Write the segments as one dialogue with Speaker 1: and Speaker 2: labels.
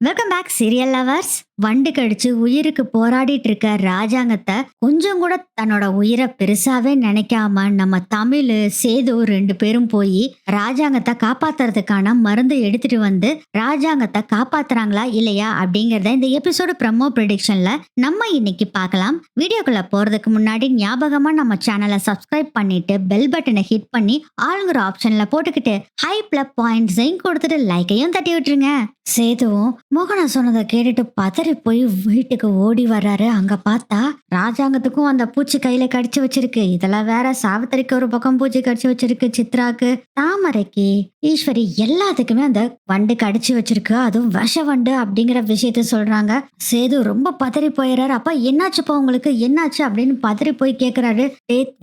Speaker 1: Welcome back serial lovers. வண்டு கடிச்சு உயிருக்கு போராடிட்டு இருக்க ராஜாங்கத்தை கொஞ்சம் கூட தன்னோட உயிரை பெருசாவே நினைக்காம நம்ம தமிழ் சேது ரெண்டு பேரும் போய் ராஜாங்கத்தை காப்பாத்துறதுக்கான மருந்து எடுத்துட்டு வந்து ராஜாங்கத்தை காப்பாத்துறாங்களா இல்லையா அப்படிங்கறத இந்த எபிசோடு ப்ரமோ ப்ரெடிக்ஷன்ல நம்ம இன்னைக்கு பார்க்கலாம். வீடியோக்குள்ள போறதுக்கு முன்னாடி ஞாபகமா நம்ம சேனலை சப்ஸ்கிரைப் பண்ணிட்டு பெல் பட்டனை ஹிட் பண்ணி ஆளுங்கிற ஆப்ஷன்ல போட்டுக்கிட்டு ஹை பிளஸ் பாயிண்ட்ஸையும் கொடுத்துட்டு லைக்கையும் தட்டி விட்டுருங்க. சேதுவும் மோகனா சொன்னதை கேட்டுட்டு பதறி போய் வீட்டுக்கு ஓடி வர்றாரு. அங்க பார்த்தா ராஜாங்கத்துக்கும் அந்த பூச்சி கையில கடிச்சு வச்சிருக்கு. இதெல்லாம் வேற சாவித்திரிக்கு ஒரு பக்கம் பூச்சி கடிச்சு வச்சிருக்கு, சித்ராக்கு, தாமரைக்கு, ஈஸ்வரி எல்லாத்துக்குமே அந்த வண்டு கடிச்சு வச்சிருக்கு. அதுவும் விஷ வண்டு அப்படிங்கிற விஷயத்த சொல்றாங்க. சேது ரொம்ப பதறி போயிடுறாரு. அப்பா என்னாச்சுப்பா உங்களுக்கு, என்னாச்சு அப்படின்னு பதறி போய் கேக்குறாரு.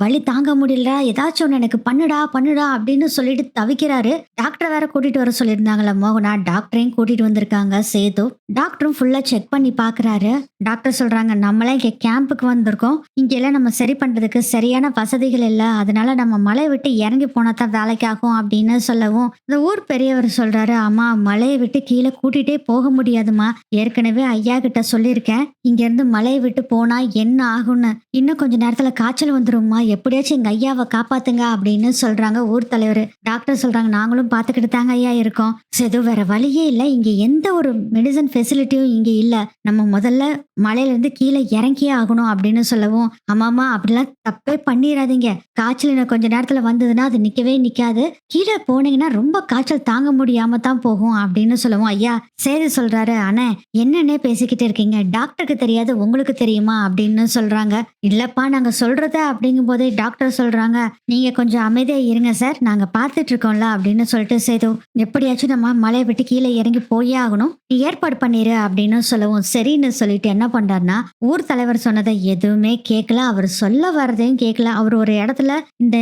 Speaker 1: வலி தாங்க முடியல, ஏதாச்சும் ஒண்ணு எனக்கு பண்ணுடா பண்ணுடா அப்படின்னு சொல்லிட்டு தவிக்கிறாரு. டாக்டர் வேற கூட்டிட்டு வர சொல்லியிருந்தாங்களா மோகனா, டாக்டரையும் கூட்டிட்டு வந்திருக்காங்க சேது. டாக்டரும் ஃபுல்லா செக் பண்ணி பாக்குறாரு. டாக்டர் சொல்றாங்க, நம்மளே இங்க கேம்புக்கு வந்திருக்கோம், இங்க எல்லாம் நம்ம சரி பண்றதுக்கு சரியான வசதிகள் இல்ல, அதனால நம்ம மலை விட்டு இறங்கி போனா தான் வேலைக்கு ஆகும் அப்படின்னு சொல்லவும் இந்த ஊர் பெரியவர் சொல்றாரு, ஆமா மலையை விட்டு கீழே கூட்டிட்டே போக முடியாதுமா, ஏற்கனவே ஐயா கிட்ட சொல்லியிருக்கேன், இங்க இருந்து மலையை விட்டு போனா என்ன ஆகும்னு, இன்னும் கொஞ்ச நேரத்துல காய்ச்சல் வந்துருமா, எப்படியாச்சும் எங்க ஐயாவை காப்பாத்துங்க அப்படின்னு சொல்றாங்க ஊர் தலைவர். டாக்டர் சொல்றாங்க, நாங்களும் பாத்துக்கிட்டு தாங்க ஐயா இருக்கோம், சேது வேற வழியே இல்ல, இங்க எந்த ஒரு மெடிசன் ஃபெசிலிட்டியும் இங்க இல்ல, நம்ம முதல்ல மலையில இருந்து கீழே இறங்கியே ஆகணும் அப்படின்னு சொல்லவும், ஆமாமா அப்படிலாம் தப்பே பண்ணிடாதீங்க, காய்ச்சல் இன்னும் கொஞ்ச நேரத்துல வந்ததுன்னா அது நிக்கவே நிக்காது, கீழே போனீங்கன்னா ரொம்ப காய்ச்சல் தாங்க முடியாம தான் போகும் அப்படின்னு சொல்லவும், ஐயா சேது சொல்றாரு, அண்ணே என்னன்னே பேசிக்கிட்டு இருக்கீங்க, டாக்டருக்கு தெரியாது உங்களுக்கு தெரியுமா அப்படின்னு சொல்றாங்க. இல்லப்பா நாங்க சொல்றத அப்படிங்கும் போதே டாக்டர் சொல்றாங்க, நீங்க கொஞ்சம் அமைதியா இருங்க சார், நாங்க பார்த்துட்டு இருக்கோம்ல அப்படின்னு சொல்லிட்டு சேது, எப்படியாச்சும் நம்ம மலையை விட்டு கீழே இறங்கி போயே ஆகணும், நீ ஏற்பாடு பண்ணிரு அப்படின்னு சொல்லவும் சரின்னு சொல்லிட்டு என்ன பண்றாருன்னா, ஊர் தலைவர் சொன்னதை எதுவுமே கேட்கல, அவர் சொல்ல வர்றதையும் கேட்கல. அவர் ஒரு இடத்துல இந்த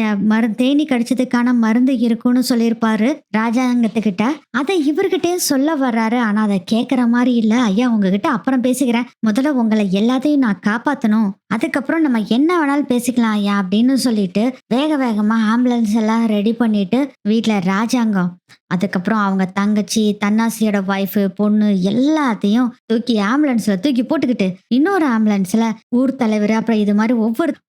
Speaker 1: தேனி கடிச்சதுக்கான மருந்து இருக்குன்னு சொல்லியிருப்பாரு ராஜாங்கத்துக்கிட்ட, அதை இவர்கிட்டே சொல்ல வர்றாரு. ஆனா அதை கேட்கற மாதிரி இல்ல. ஐயா உங்ககிட்ட அப்புறம் பேசிக்கிறேன், முதல்ல உங்களை எல்லாத்தையும் நான் காப்பாத்தணும், அதுக்கப்புறம் நம்ம என்ன வேணாலும் பேசிக்கலாம் ஐயா அப்படின்னு சொல்லிட்டு வேக வேகமா ஆம்புலன்ஸ் எல்லாம் ரெடி பண்ணிட்டு வீட்டுல ராஜாங்கம், அதுக்கப்புறம் அவங்க தங்கச்சி, தன்னாசியோட ஒய்ஃப், பொண்ணு எல்லாத்தையும் தூக்கி ஆம்புலன்ஸ்ல தூக்கி போட்டுக்கிட்டு இன்னொரு ஆம்புலன்ஸ்ல ஊர் தலைவர், அப்புறம் இது மாதிரி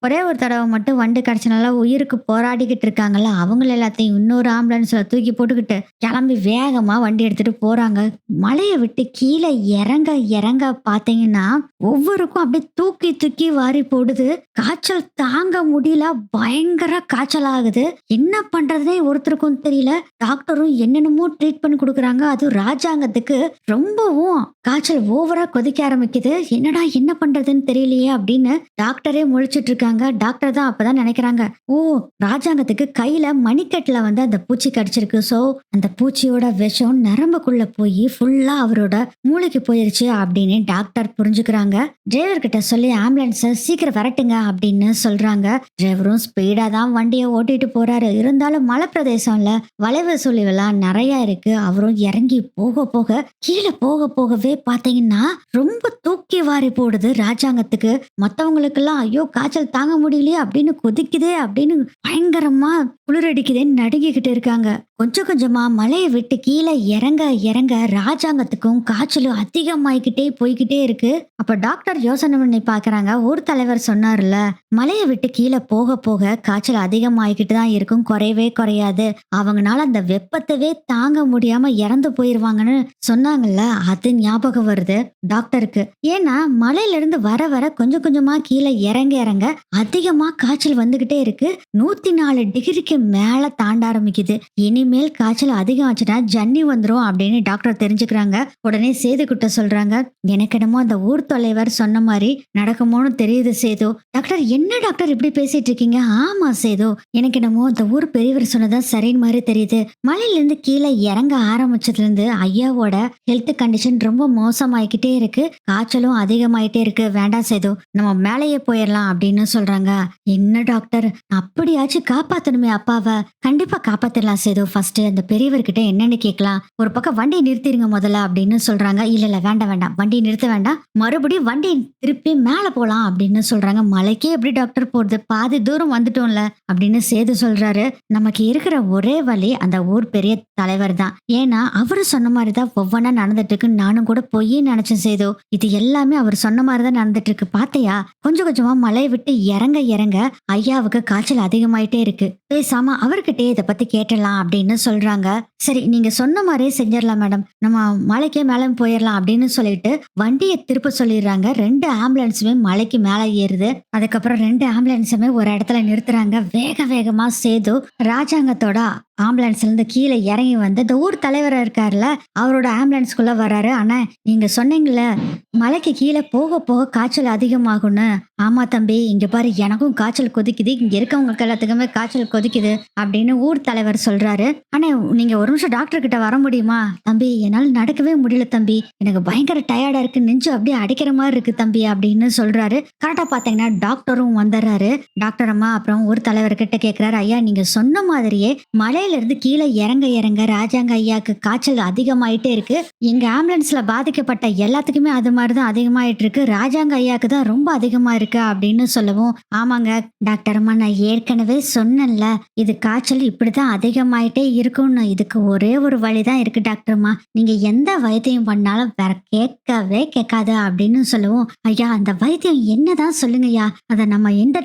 Speaker 1: ஒரே ஒரு தடவை மட்டும் வண்டு கடிச்சனால உயிருக்கு போராடிக்கிட்டு இருக்காங்கல்ல அவங்கள எல்லாத்தையும் இன்னொரு ஆம்புலன்ஸ்ல தூக்கி போட்டுக்கிட்டு கிளம்பி வேகமா வண்டி எடுத்துட்டு போறாங்க. மலையை விட்டு கீழே இறங்க இறங்க பாத்தீங்கன்னா ஒவ்வொருக்கும் அப்படியே தூக்கி தூக்கி வாரி போடுது. காய்ச்சல் தாங்க முடியல, பயங்கர காய்ச்சல் ஆகுது. என்ன பண்றதுனே ஒருத்தருக்கும் தெரியல. டாக்டரும் என்னென்னமோ ட்ரீட் பண்ணி கொடுக்குறாங்க. அது ராஜாங்கத்துக்கு ரொம்பவும் காய்ச்சல் ஓவரா கொதிக்க ஆரம்பிக்குது. என்னடா என்ன பண்றதுன்னு தெரியலையே அப்படின்னு டாக்டரே முழிச்சிட்டு இருக்காங்க. டாக்டர் தான் அப்பதான் நினைக்கிறாங்க, ஓ ராஜாங்கத்துக்கு கையில மணிக்கட்டுல வந்து அந்த பூச்சி கடிச்சிருக்கு, சோ அந்த பூச்சியோட விஷம் நரம்புக்குள்ள போய் ஃபுல்லா அவரோட மூளைக்கு போயிருச்சு அப்படின்னு டாக்டர் புரிஞ்சுக்கிறாங்க. டிரைவர் கிட்ட சொல்லி ஆம்புலன்ஸ சீக்கிரம் வரட்டுங்க அப்படின்னு சொல்றாங்க. டிரைவரும் ஸ்பீடா தான் வண்டியை ஓட்டிட்டு போறாரு. இருந்தாலும் மலை பிரதேசம்ல வளைவு சுழிவெல்லாம் நிறைய இருக்கு. அவரும் இறங்கி போக போக கீழே போக போகவே பாத்தீங்கன்னா ரொம்ப தூக்கி வாரி போடுது ராஜாங்கத்துக்கு. மத்தவங்களுக்கு எல்லாம் ஐயோ காய்ச்சல் தாங்க முடியலையே அப்படின்னு கொதிக்குதே அப்படின்னு பயங்கரமா குளிரடிக்குதேன்னு நடுங்கிக்கிட்டு இருக்காங்க. கொஞ்சம் கொஞ்சமா மலையை விட்டு கீழே இறங்க இறங்க ராஜாங்கத்துக்கும் காய்ச்சலும் அதிகமாயிக்கிட்டே போய்கிட்டே இருக்கு. அப்ப டாக்டர் யோசனை பண்ணி பாக்குறாங்க, ஊர் தலைவர் சொன்னார்ல, மலையை விட்டு கீழே போக போக காய்ச்சல் அதிகமாயிக்கிட்டு தான் இருக்கும், குறையவே குறையாது, அவங்கனால அந்த வெப்பத்தவே தாங்க முடியாம இறந்து போயிருவாங்கன்னு சொன்னாங்கல்ல, அது ஞாபகம் வருது டாக்டருக்கு. ஏன்னா மலையில இருந்து வர வர கொஞ்சம் கொஞ்சமா கீழே இறங்க இறங்க அதிகமா காய்ச்சல் வந்துகிட்டே இருக்கு. 104 டிகிரிக்கு மேல தாண்ட ஆரம்பிக்குது. இனிமேல் காய்ச்சல் அதிகம் ஆச்சுன்னா ஜன்னி வந்துரும் அப்படின்னு டாக்டர் தெரிஞ்சுக்கிறாங்க. உடனே சேது கிட்ட சொல்றாங்க, எனக்கு என்னமோ அந்த ஊர் தலைவர் சொன்ன மாதிரி நடக்குமோன்னு தெரியுது சேது. டாக்டர் என்ன டாக்டர் இப்படி பேசிட்டு இருக்கீங்க? ஆமா சேது, எனக்கு என்னமோ அந்த ஊர் பெரியவர் சொன்னதா சரின்னு மாதிரி தெரியுது. மலையில இருந்து கீழே இறங்க ஆரம்பிச்சதுல இருந்து ஐயாவோட ஹெல்த் கண்டிஷன் ரொம்ப மோசமாயிக்கிட்டே இருக்கு, காய்ச்சலும் அதிகமாயிட்டே இருக்கு, வேண்டாம் சேது நம்ம மேலேயே போயிடலாம் அப்படின்னு சொல்றாங்க. என்ன டாக்டர், அப்படியாச்சும் காப்பாத்தணுமே, அப்பாவை கண்டிப்பா காப்பாத்திடலாம் சேது. ஃபர்ஸ்ட் அந்த பெரியவர்கிட்ட என்னன்னு கேட்கலாம். ஒரு பக்கம் வண்டியை நிறுத்திடுங்க முதல்ல அப்படின்னு சொல்றாங்க. இல்ல இல்ல வேண்டாம் வேண்டாம், வண்டியை நிறுத்த வேண்டாம், மறுபடியும் வண்டி திருப்பி மேல போலாம் அப்படின்னு சொல்றாங்க. மலைக்கே எப்படி டாக்டர் போறது, பாதி தூரம் வந்துட்டோம்ல அப்படின்னு சேது சொல்றாரு. நமக்கு இருக்கிற ஒரே வழி அந்த ஊர் பெரிய தலைவர் தான். ஏன்னா அவரு சொன்ன மாதிரிதான் ஒவ்வொன்றா நடந்துட்டு இருக்கு. நானும் கூட பொய்யே நினைச்சேன் சேது. இது எல்லாமே அவர் சொன்ன மாதிரிதான் நடந்துட்டு இருக்கு. பாத்தையா, கொஞ்சம் கொஞ்சமா மலையை விட்டு இறங்க இறங்க ஐயாவுக்கு காய்ச்சல் அதிகமாயிட்டே இருக்கு. பேசாம அவர்கிட்டயே இதை பத்தி கேட்டலாம் அப்படின்னு சொல்றாங்க. சரி, நீங்க சொன்ன மாதிரியே செஞ்சிடலாம் மேடம், நம்ம மலைக்கே மேல போயிடலாம் அப்படின்னு சொல்லிட்டு வண்டியை திருப்ப சொல்லிடுறாங்க. 2 ஆம்புலன்ஸுமே மலைக்கு மேல ஏறுது. அதுக்கப்புறம் 2 ஆம்புலன்ஸுமே ஒரு இடத்துல நிறுத்துறாங்க. வேக வேகமா சேது ராஜாங்கத்தோட ஆம்புலன்ஸ்ல இருந்து கீழே இறங்கி வந்து இந்த ஊர் தலைவர் இருக்காருல்ல, அவரோட ஆம்புலன்ஸ்குள்ள வராரு. ஆனா நீங்க சொன்னீங்கல்ல மலைக்கு கீழே போக போக காய்ச்சல் அதிகமாகும்னு. ஆமா தம்பி, இங்க பாரு, எனக்கும் காய்ச்சல் கொதிக்குது, இங்க இருக்கவங்களுக்கு எல்லாத்துக்குமே காய்ச்சல் கொதிக்குது அப்படின்னு ஊர் தலைவர் சொல்றாரு. ஆனா நீங்க ஒரு நிமிஷம் டாக்டர் கிட்ட வர முடியுமா? தம்பி, என்னால நடக்கவே முடியல தம்பி, எனக்கு பயங்கர டயர்டா இருக்கு, நெஞ்சு அப்படியே அடிக்கிற மாதிரி இருக்கு தம்பி அப்படின்னு சொல்றாரு. கரெக்டா பாத்தீங்கன்னா டாக்டரும் வந்துடுறாரு. டாக்டர் அம்மா அப்புறம் ஊர் தலைவர் கிட்ட கேக்குறாரு, ஐயா நீங்க சொன்ன மாதிரியே மலையில இருந்து கீழே இறங்க இறங்க ராஜாங்க ஐயாக்கு காய்ச்சல் அதிகமாயிட்டே இருக்கு. எங்க ஆம்புலன்ஸ்ல பாதிக்கப்பட்ட எல்லாத்துக்குமே அது மாதிரிதான் அதிகமாயிட்டு இருக்கு. ராஜாங்க ஐயாக்கு தான் ரொம்ப அதிகமா இருக்கு அப்படின்னு சொல்லவும், ஆமாங்க டாக்டர் அம்மா, நான் ஏற்கனவே சொன்னேன்ல இது காய்ச்சல் இப்படிதான் அதிகமாயிட்டே இருக்கும்னு. இதுக்கு ஒரே ஒரு வழிதான் இருக்கு டாக்டர் அம்மா, நீங்க எந்த வைத்தியம் பண்ணாலும் வேற கேட்கவே கேட்காது அப்படின்னு சொல்லவும், ஐயா அந்த வைத்தியம் என்னதான் சொல்லுங்கய்யா, அதை நம்ம எந்த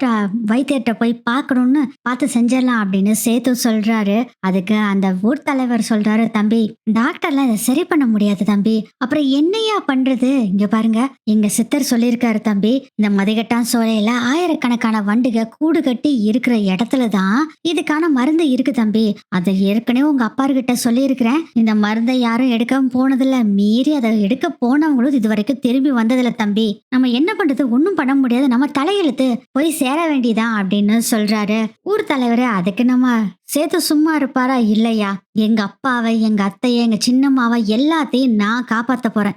Speaker 1: வைத்தியர்கிட்ட போய் பார்க்கணும்னு பார்த்து செஞ்சிடலாம் அப்படின்னு சேத்து சொல்றாரு. அதுக்கு அந்த ஊர் தலைவர் சொல்றாரு, தம்பி டாக்டர்லாம் இதை சரி பண்ண முடியாது தம்பி, அப்புறம் என்னையா பண்றது, இங்க பாருங்க எங்க சித்தர் சொல்லியிருக்காரு தம்பி, இந்த மதிகட்டான் சோலையில ஆயிரக்கணக்கான வண்டுக கூடு கட்டி இருக்கிற இடத்துலதான் இதுக்கான மருந்து இருக்கு தம்பி. அதை ஏற்கனவே உங்க அப்பா கிட்ட சொல்லியிருக்கிறேன். இந்த மருந்தை யாரும் எடுக்க போனதில்ல, மீறி அதை எடுக்க போனவங்களும் இது வரைக்கும் திரும்பி வந்ததில்ல தம்பி. நம்ம என்ன பண்றது, ஒன்னும் பண்ண முடியாது, நம்ம தலையெழுத்து போய் சேர வேண்டியதான் அப்படின்னு சொல்றாரு ஊர் தலைவர். அதுக்கு நம்ம சேத்து சும்மா இருப்பாரா? இல்லையா, எங்க அப்பாவை எங்க அத்தைய எங்க சின்னம்மாவை எல்லாத்தையும் நான் காப்பாத்த போறேன்.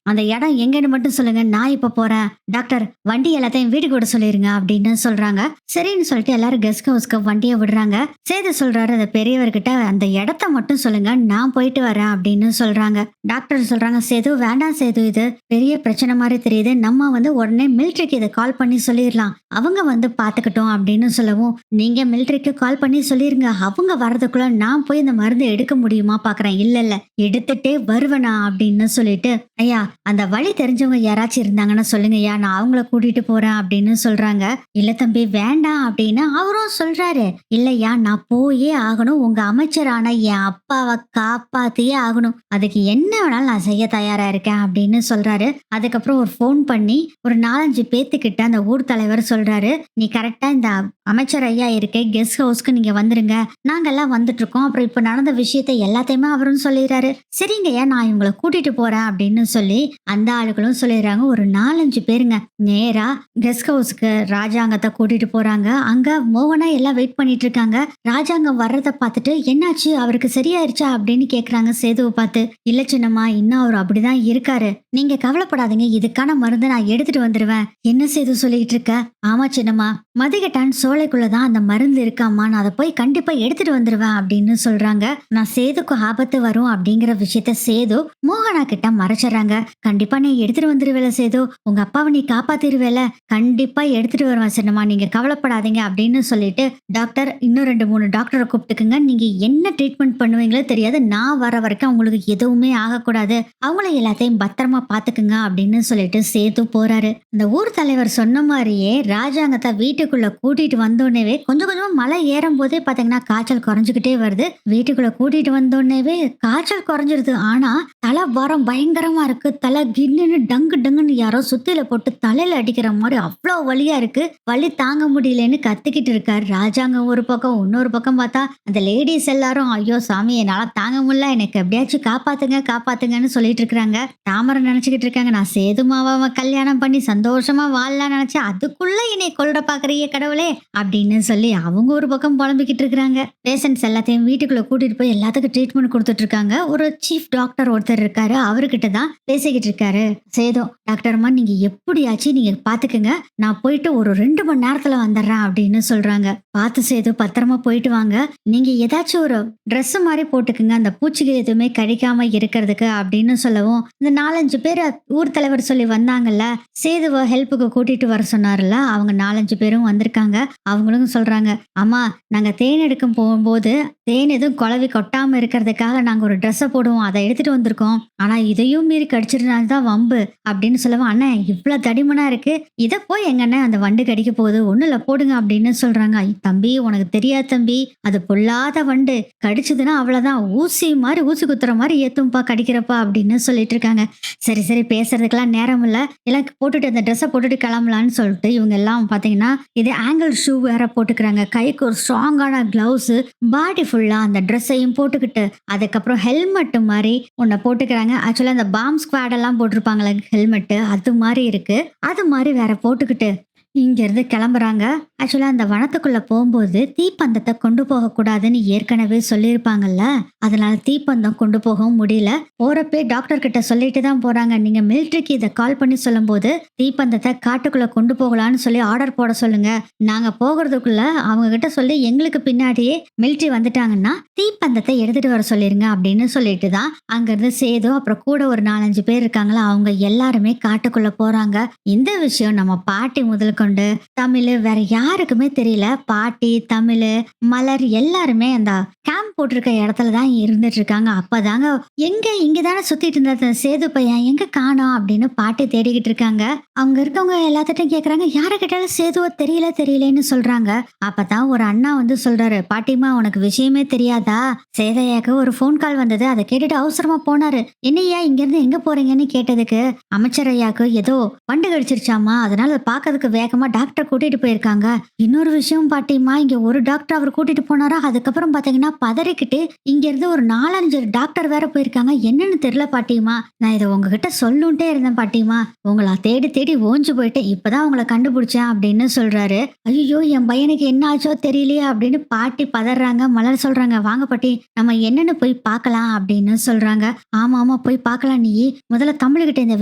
Speaker 1: அந்த இடம் எங்கன்னு மட்டும் சொல்லுங்க, நான் இப்ப போறேன். டாக்டர் வண்டி எல்லாத்தையும் வீட்டுக்கு விட சொல்லிருங்க அப்படின்னு சொல்றாங்க. சரின்னு சொல்லிட்டு எல்லாரும் கெஸ்ட் ஹவுஸ்க்கு வண்டியை விடுறாங்க. சேது சொல்றாரு அந்த பெரியவர்கிட்ட, அந்த இடத்த மட்டும் சொல்லுங்க, நான் போயிட்டு வரேன் அப்படின்னு சொல்றாங்க. டாக்டர் சொல்றாங்க, சேது வேண்டாம் சேது, இது பெரிய பிரச்சனை மாதிரி தெரியுது, நம்ம உடனே மிலிட்ரிக்கு இதை கால் பண்ணி சொல்லிடலாம், அவங்க பாத்துக்கிட்டோம் அப்படின்னு சொல்லவும், நீங்க மிலிட்ரிக்கு கால் பண்ணி சொல்லிருங்க, அவங்க வர்றதுக்குள்ள நான் போய் இந்த மருந்து எடுக்க முடியுமா பாக்குறேன். இல்ல இல்ல எடுத்துட்டே வருவேனா அப்படின்னு சொல்லிட்டு, ஐயா அந்த வழி தெரிஞ்சவங்க யாராச்சும் இருந்தாங்கன்னா சொல்லுங்கய்யா, நான் அவங்கள கூட்டிட்டு போறேன் அப்படின்னு சொல்றாங்க. இல்ல தம்பி வேண்டாம் அப்படின்னு அவரும் சொல்றாரு. இல்லையா, நான் போயே ஆகணும், உங்க அமைச்சரான என் அப்பாவை காப்பாத்தியே ஆகணும், அதுக்கு என்ன வேணாலும் நான் செய்ய தயாரா இருக்கேன் அப்படின்னு சொல்றாரு. அதுக்கப்புறம் ஒரு போன் பண்ணி ஒரு 4-5 பேத்துக்கிட்ட அந்த ஊர் தலைவர் சொல்றாரு, நீ கரெக்டா இந்த அமைச்சர் ஐயா இருக்கே கெஸ்ட் ஹவுஸ்க்கு நீங்க வந்துருங்க, நாங்கெல்லாம் வந்துட்டு இருக்கோம். அப்புறம் இப்ப நடந்த விஷயத்த எல்லாத்தையுமே அவரும் சொல்லிடுறாரு. சரிங்கய்யா, நான் இவங்களை கூட்டிட்டு போறேன் அப்படின்னு சொல்லி அந்த ஆளுகளும் சொல்லிடுறாங்க. ஒரு 4-5 பேருங்க நேரா கெஸ்ட் ஹவுஸ்க்கு ராஜாங்கத்தை கூட்டிட்டு போறாங்க. அங்க மோகனா எல்லாம் வெயிட் பண்ணிட்டு இருக்காங்க. ராஜாங்கம் வர்றத பார்த்துட்டு, என்னாச்சு அவருக்கு சரியாயிருச்சா அப்படின்னு கேக்குறாங்க சேதுவை பார்த்து. இல்ல சின்னம்மா, இன்னும் அவர் அப்படிதான் இருக்காரு, நீங்க கவலைப்படாதீங்க, இதுக்கான மருந்து நான் எடுத்துட்டு வந்துருவேன். என்ன சேது சொல்லிட்டு இருக்க? ஆமா சின்னம்மா, மதிகட்டான் சோலைக்குள்ளதான் அந்த மருந்து இருக்காமா, நான் அதை போய் கண்டிப்பா எடுத்துட்டு வந்துருவேன் அப்படின்னு சொல்றாங்க. நான் சேதுக்கு ஆபத்து வரும் அப்படிங்கிற விஷயத்த சேது மோகனா கிட்ட மறைச்சிடறாங்க. கண்டிப்பா நீ எடுத்துட்டு வந்துருவேல சேது, உங்க அப்பாவை நீ காப்பாத்திருவேல, கண்டிப்பா எடுத்துட்டு வருவேன் சின்னம்மா, நீங்க கவலைப்படாதீங்க அப்படின்னு சொல்லிட்டு, டாக்டர் இன்னும் 2-3 டாக்டரை கூப்பிட்டுக்குங்க, நீங்க என்ன ட்ரீட்மெண்ட் பண்ணுவீங்களோ தெரியாது, நான் வர வரைக்கும் அவங்களுக்கு எதுவுமே ஆகக்கூடாது, அவங்கள எல்லாத்தையும் பத்திரமா பாத்துக்குங்க அப்படின்னு சொல்லிட்டு சேது போறாரு. இந்த ஊர் தலைவர் சொன்ன மாதிரியே ராஜாங்கத்தை வீட்டுக்குள்ள கூட்டிட்டு வந்தோடனே கொஞ்சம் கொஞ்சமா மலை ஏறும் போதே பாத்தீங்கன்னா காய்ச்சல் குறைஞ்சுக்கிட்டே வருது. வீட்டுக்குள்ள கூட்டிட்டு வந்தோடனே காய்ச்சல் குறைஞ்சிருது. ஆனா தலை வாரம் பயங்கரமா இருக்கு, தலை கின்னு டங்கு டங்குன்னு யாரோ சுத்தில போட்டு தலையில அடிக்கிற மாதிரி அவ்வளவு வலியா இருக்கு, வலி தாங்க முடியலன்னு கத்திக்கிட்டு இருக்காரு ராஜாங்க. ஒரு பக்கம், இன்னொரு பக்கம் பார்த்தா அந்த லேடிஸ் எல்லாரும், ஐயோ சாமி என்னால தாங்க முடியல, எனக்கு எப்படியாச்சும் காப்பாத்துங்க காப்பாத்துங்கன்னு சொல்லிட்டு இருக்காங்க. தாமரை நினைச்சுக்கிட்டு இருக்காங்க, நான் சேதுமாவை கல்யாணம் பண்ணி சந்தோஷமா வாழலாம் நினைச்சேன், அதுக்குள்ள என்னை கொல்ற பாக்குறிய கடவுளே அப்படின்னு சொல்லி அவங்க ஒரு பக்கம் புலம்பிக்கிட்டு இருக்கிறாங்க. பேஷண்ட் பேஷண்ட்ஸ் எல்லாத்தையும் வீட்டுக்குள்ள கூட்டிட்டு போய் எல்லாத்துக்கும் ட்ரீட்மெண்ட் கொடுத்துட்டு இருக்காங்க. ஒரு சீஃப் டாக்டர் ஒருத்தர் இருக்காரு. அவர்கிட்ட தான் பேசிக்கிட்டு இருக்காரு சேது. டாக்டர்மா நீங்க எப்படியாச்சும் நீங்க பாத்துக்கங்க, நான் போயிட்டு ஒரு 2 மணி நேரத்துல வந்துடுறேன் அப்படின்னு சொல்றாங்க. பார்த்து சேது, பத்திரமா போயிட்டு வாங்க. நீங்க ஏதாச்சும் ஒரு Dress மாதிரி போட்டுக்குங்க, அந்த பூச்சிகள் எதுவுமே கடிக்காம இருக்கிறதுக்கு அப்படின்னு சொல்லவும், இந்த 4-5 பேர் ஊர் தலைவர் சொல்லி வந்தாங்கல்ல, சேதுவை ஹெல்ப்புக்கு கூட்டிட்டு வர சொன்னார்ல, அவங்க 4-5 பேரும் வந்திருக்காங்க. அவங்களும் சொல்றாங்க, அம்மா நாங்க தேன் எடுக்கும் போகும்போது தேன் எதுவும் குழவி கொட்டாம இருக்கிறதுக்காக நாங்க ஒரு ட்ரெஸ்ஸை போடுவோம், அதை எடுத்துட்டு வந்திருக்கோம். ஆனா இதையும் மீறி கடிச்சிருந்தாதான் வம்பு அப்படின்னு சொல்லவும், அண்ணன் இவ்வளவு தடிமனா இருக்கு, இதை போய் எங்க அண்ணன் அந்த வண்டு கடிக்க போகுது, ஒண்ணுல போடுங்க அப்படின்னு சொல்றாங்க. தம்பி உனக்கு தெரியாது தம்பி, அது பொல்லாத வண்டு, கடிச்சதுன்னா அவ்வளவுதான், ஊசி மாதிரி ஊசி குத்துற மாதிரி ஏத்தும்பா கடிக்கிறப்பா அப்படின்னு சொல்லிட்டு இருக்காங்க. சரி சரி பேசுறதுக்கெல்லாம் நேரம் இல்ல, எல்லாம் போட்டுட்டு அந்த ட்ரெஸ்ஸை போட்டுட்டு கிளம்பலான்னு சொல்லிட்டு இவங்க எல்லாம் பாத்தீங்கன்னா இது ஆங்கிள் ஷூ வேற போட்டுக்கிறாங்க. கைக்கு ஒரு ஸ்ட்ராங்கான கிளவுஸ், பாடி ஃபுல்லா அந்த ட்ரெஸ்ஸையும் போட்டுக்கிட்டு அதுக்கப்புறம் ஹெல்மெட் மாதிரி ஒன்ன போட்டுக்கிறாங்க. ஆக்சுவலா அந்த பாம் ஸ்குவாட் எல்லாம் போட்டிருப்பாங்களே ஹெல்மெட், அது மாதிரி இருக்கு. அது மாதிரி வேற போட்டுக்கிட்டு இங்கிருந்து கிளம்புறாங்க. ஆக்சுவலா அந்த வனத்துக்குள்ள போகும்போது தீப்பந்தத்தை கொண்டு போக கூடாதுன்னு ஏற்கனவே சொல்லியிருப்பாங்கல்ல, அதனால தீப்பந்தம் கொண்டு போகவும் முடியல. போறப்பே டாக்டர் கிட்ட சொல்லிட்டு தான் போறாங்க, நீங்க மிலிட்ரிக்கு இதை கால் பண்ணி சொல்லும் போது தீப்பந்தத்தை காட்டுக்குள்ள கொண்டு போகலான்னு சொல்லி ஆர்டர் போட சொல்லுங்க. நாங்க போகிறதுக்குள்ள அவங்க கிட்ட சொல்லி எங்களுக்கு பின்னாடியே மிலிட்ரி வந்துட்டாங்கன்னா தீப்பந்தத்தை எடுத்துட்டு வர சொல்லிருங்க அப்படின்னு சொல்லிட்டு தான் அங்கிருந்து சேது அப்புறம் கூட ஒரு 4-5 பேர் இருக்காங்களா, அவங்க எல்லாருமே காட்டுக்குள்ள போறாங்க. இந்த விஷயம் நம்ம பாட்டி முதல் கொண்டு தமிழ் வேற யாருக்குமே தெரியல. பாட்டி, தமிழ், மலர் எல்லாருமே அந்த கேம்ப் போட்டிருக்க இடத்துல தான் இருந்துட்டு இருக்காங்க. அப்பதாங்க எங்க இங்கதானே சுத்திட்டு இருந்த சேது பையன் எங்க காணோம் அப்படின்னு பாட்டி தேடிக்கிட்டு இருக்காங்க. அவங்க இருக்கவங்க எல்லாத்திட்டும் கேக்குறாங்க, யார கேட்டாலும் சேதுவ தெரியலன்னு சொல்றாங்க. அப்பதான் ஒரு அண்ணா வந்து சொல்றாரு, பாட்டிமா உனக்கு விஷயமே தெரியாதா, சேதையாக்கு ஒரு போன் கால் வந்தது, அதை கேட்டுட்டு அவசரமா போனாரு. என்னையா இங்க இருந்து எங்க போறீங்கன்னு கேட்டதுக்கு அமைச்சர் ஐயாக்கு ஏதோ வண்டு கடிச்சிருச்சாமா, அதனால பாக்கிறதுக்கு வேகமா டாக்டர் கூட்டிட்டு போயிருக்காங்க. இன்னொரு விஷயம் பாட்டிமா, இங்க ஒரு டாக்டர் அவர் கூட்டிட்டு போனாரா, அதுக்கப்புறம் பாத்தீங்கன்னா பதறிக்கிட்டு இங்க இருந்து ஒரு 4-5 டாக்டர் வேற போயிருக்காங்க. என்னன்னு தெரியல பாட்டிமா, நான் இதை உங்ககிட்ட சொல்லுன்ட்டே இருந்தேன் பாட்டிமா, உங்களை தேடி தேடி ஓஞ்சு போயிட்டேன், இப்பதான் உங்களை கண்டுபிடிச்சேன் அப்படின்னு சொல்றாரு. ஐயோ என் பையனுக்கு என்ன ஆச்சோ தெரியலையே அப்படின்னு பாட்டி பதறாங்க. மலர் சொல்றாங்க, வாங்க பாட்டி நம்ம என்னன்னு போய் பார்க்கலாம் அப்படின்னு சொல்றாங்க. ஆமா ஆமா போய் பார்க்கலாம், நீ முதல்ல தமிழ்கிட்ட இந்த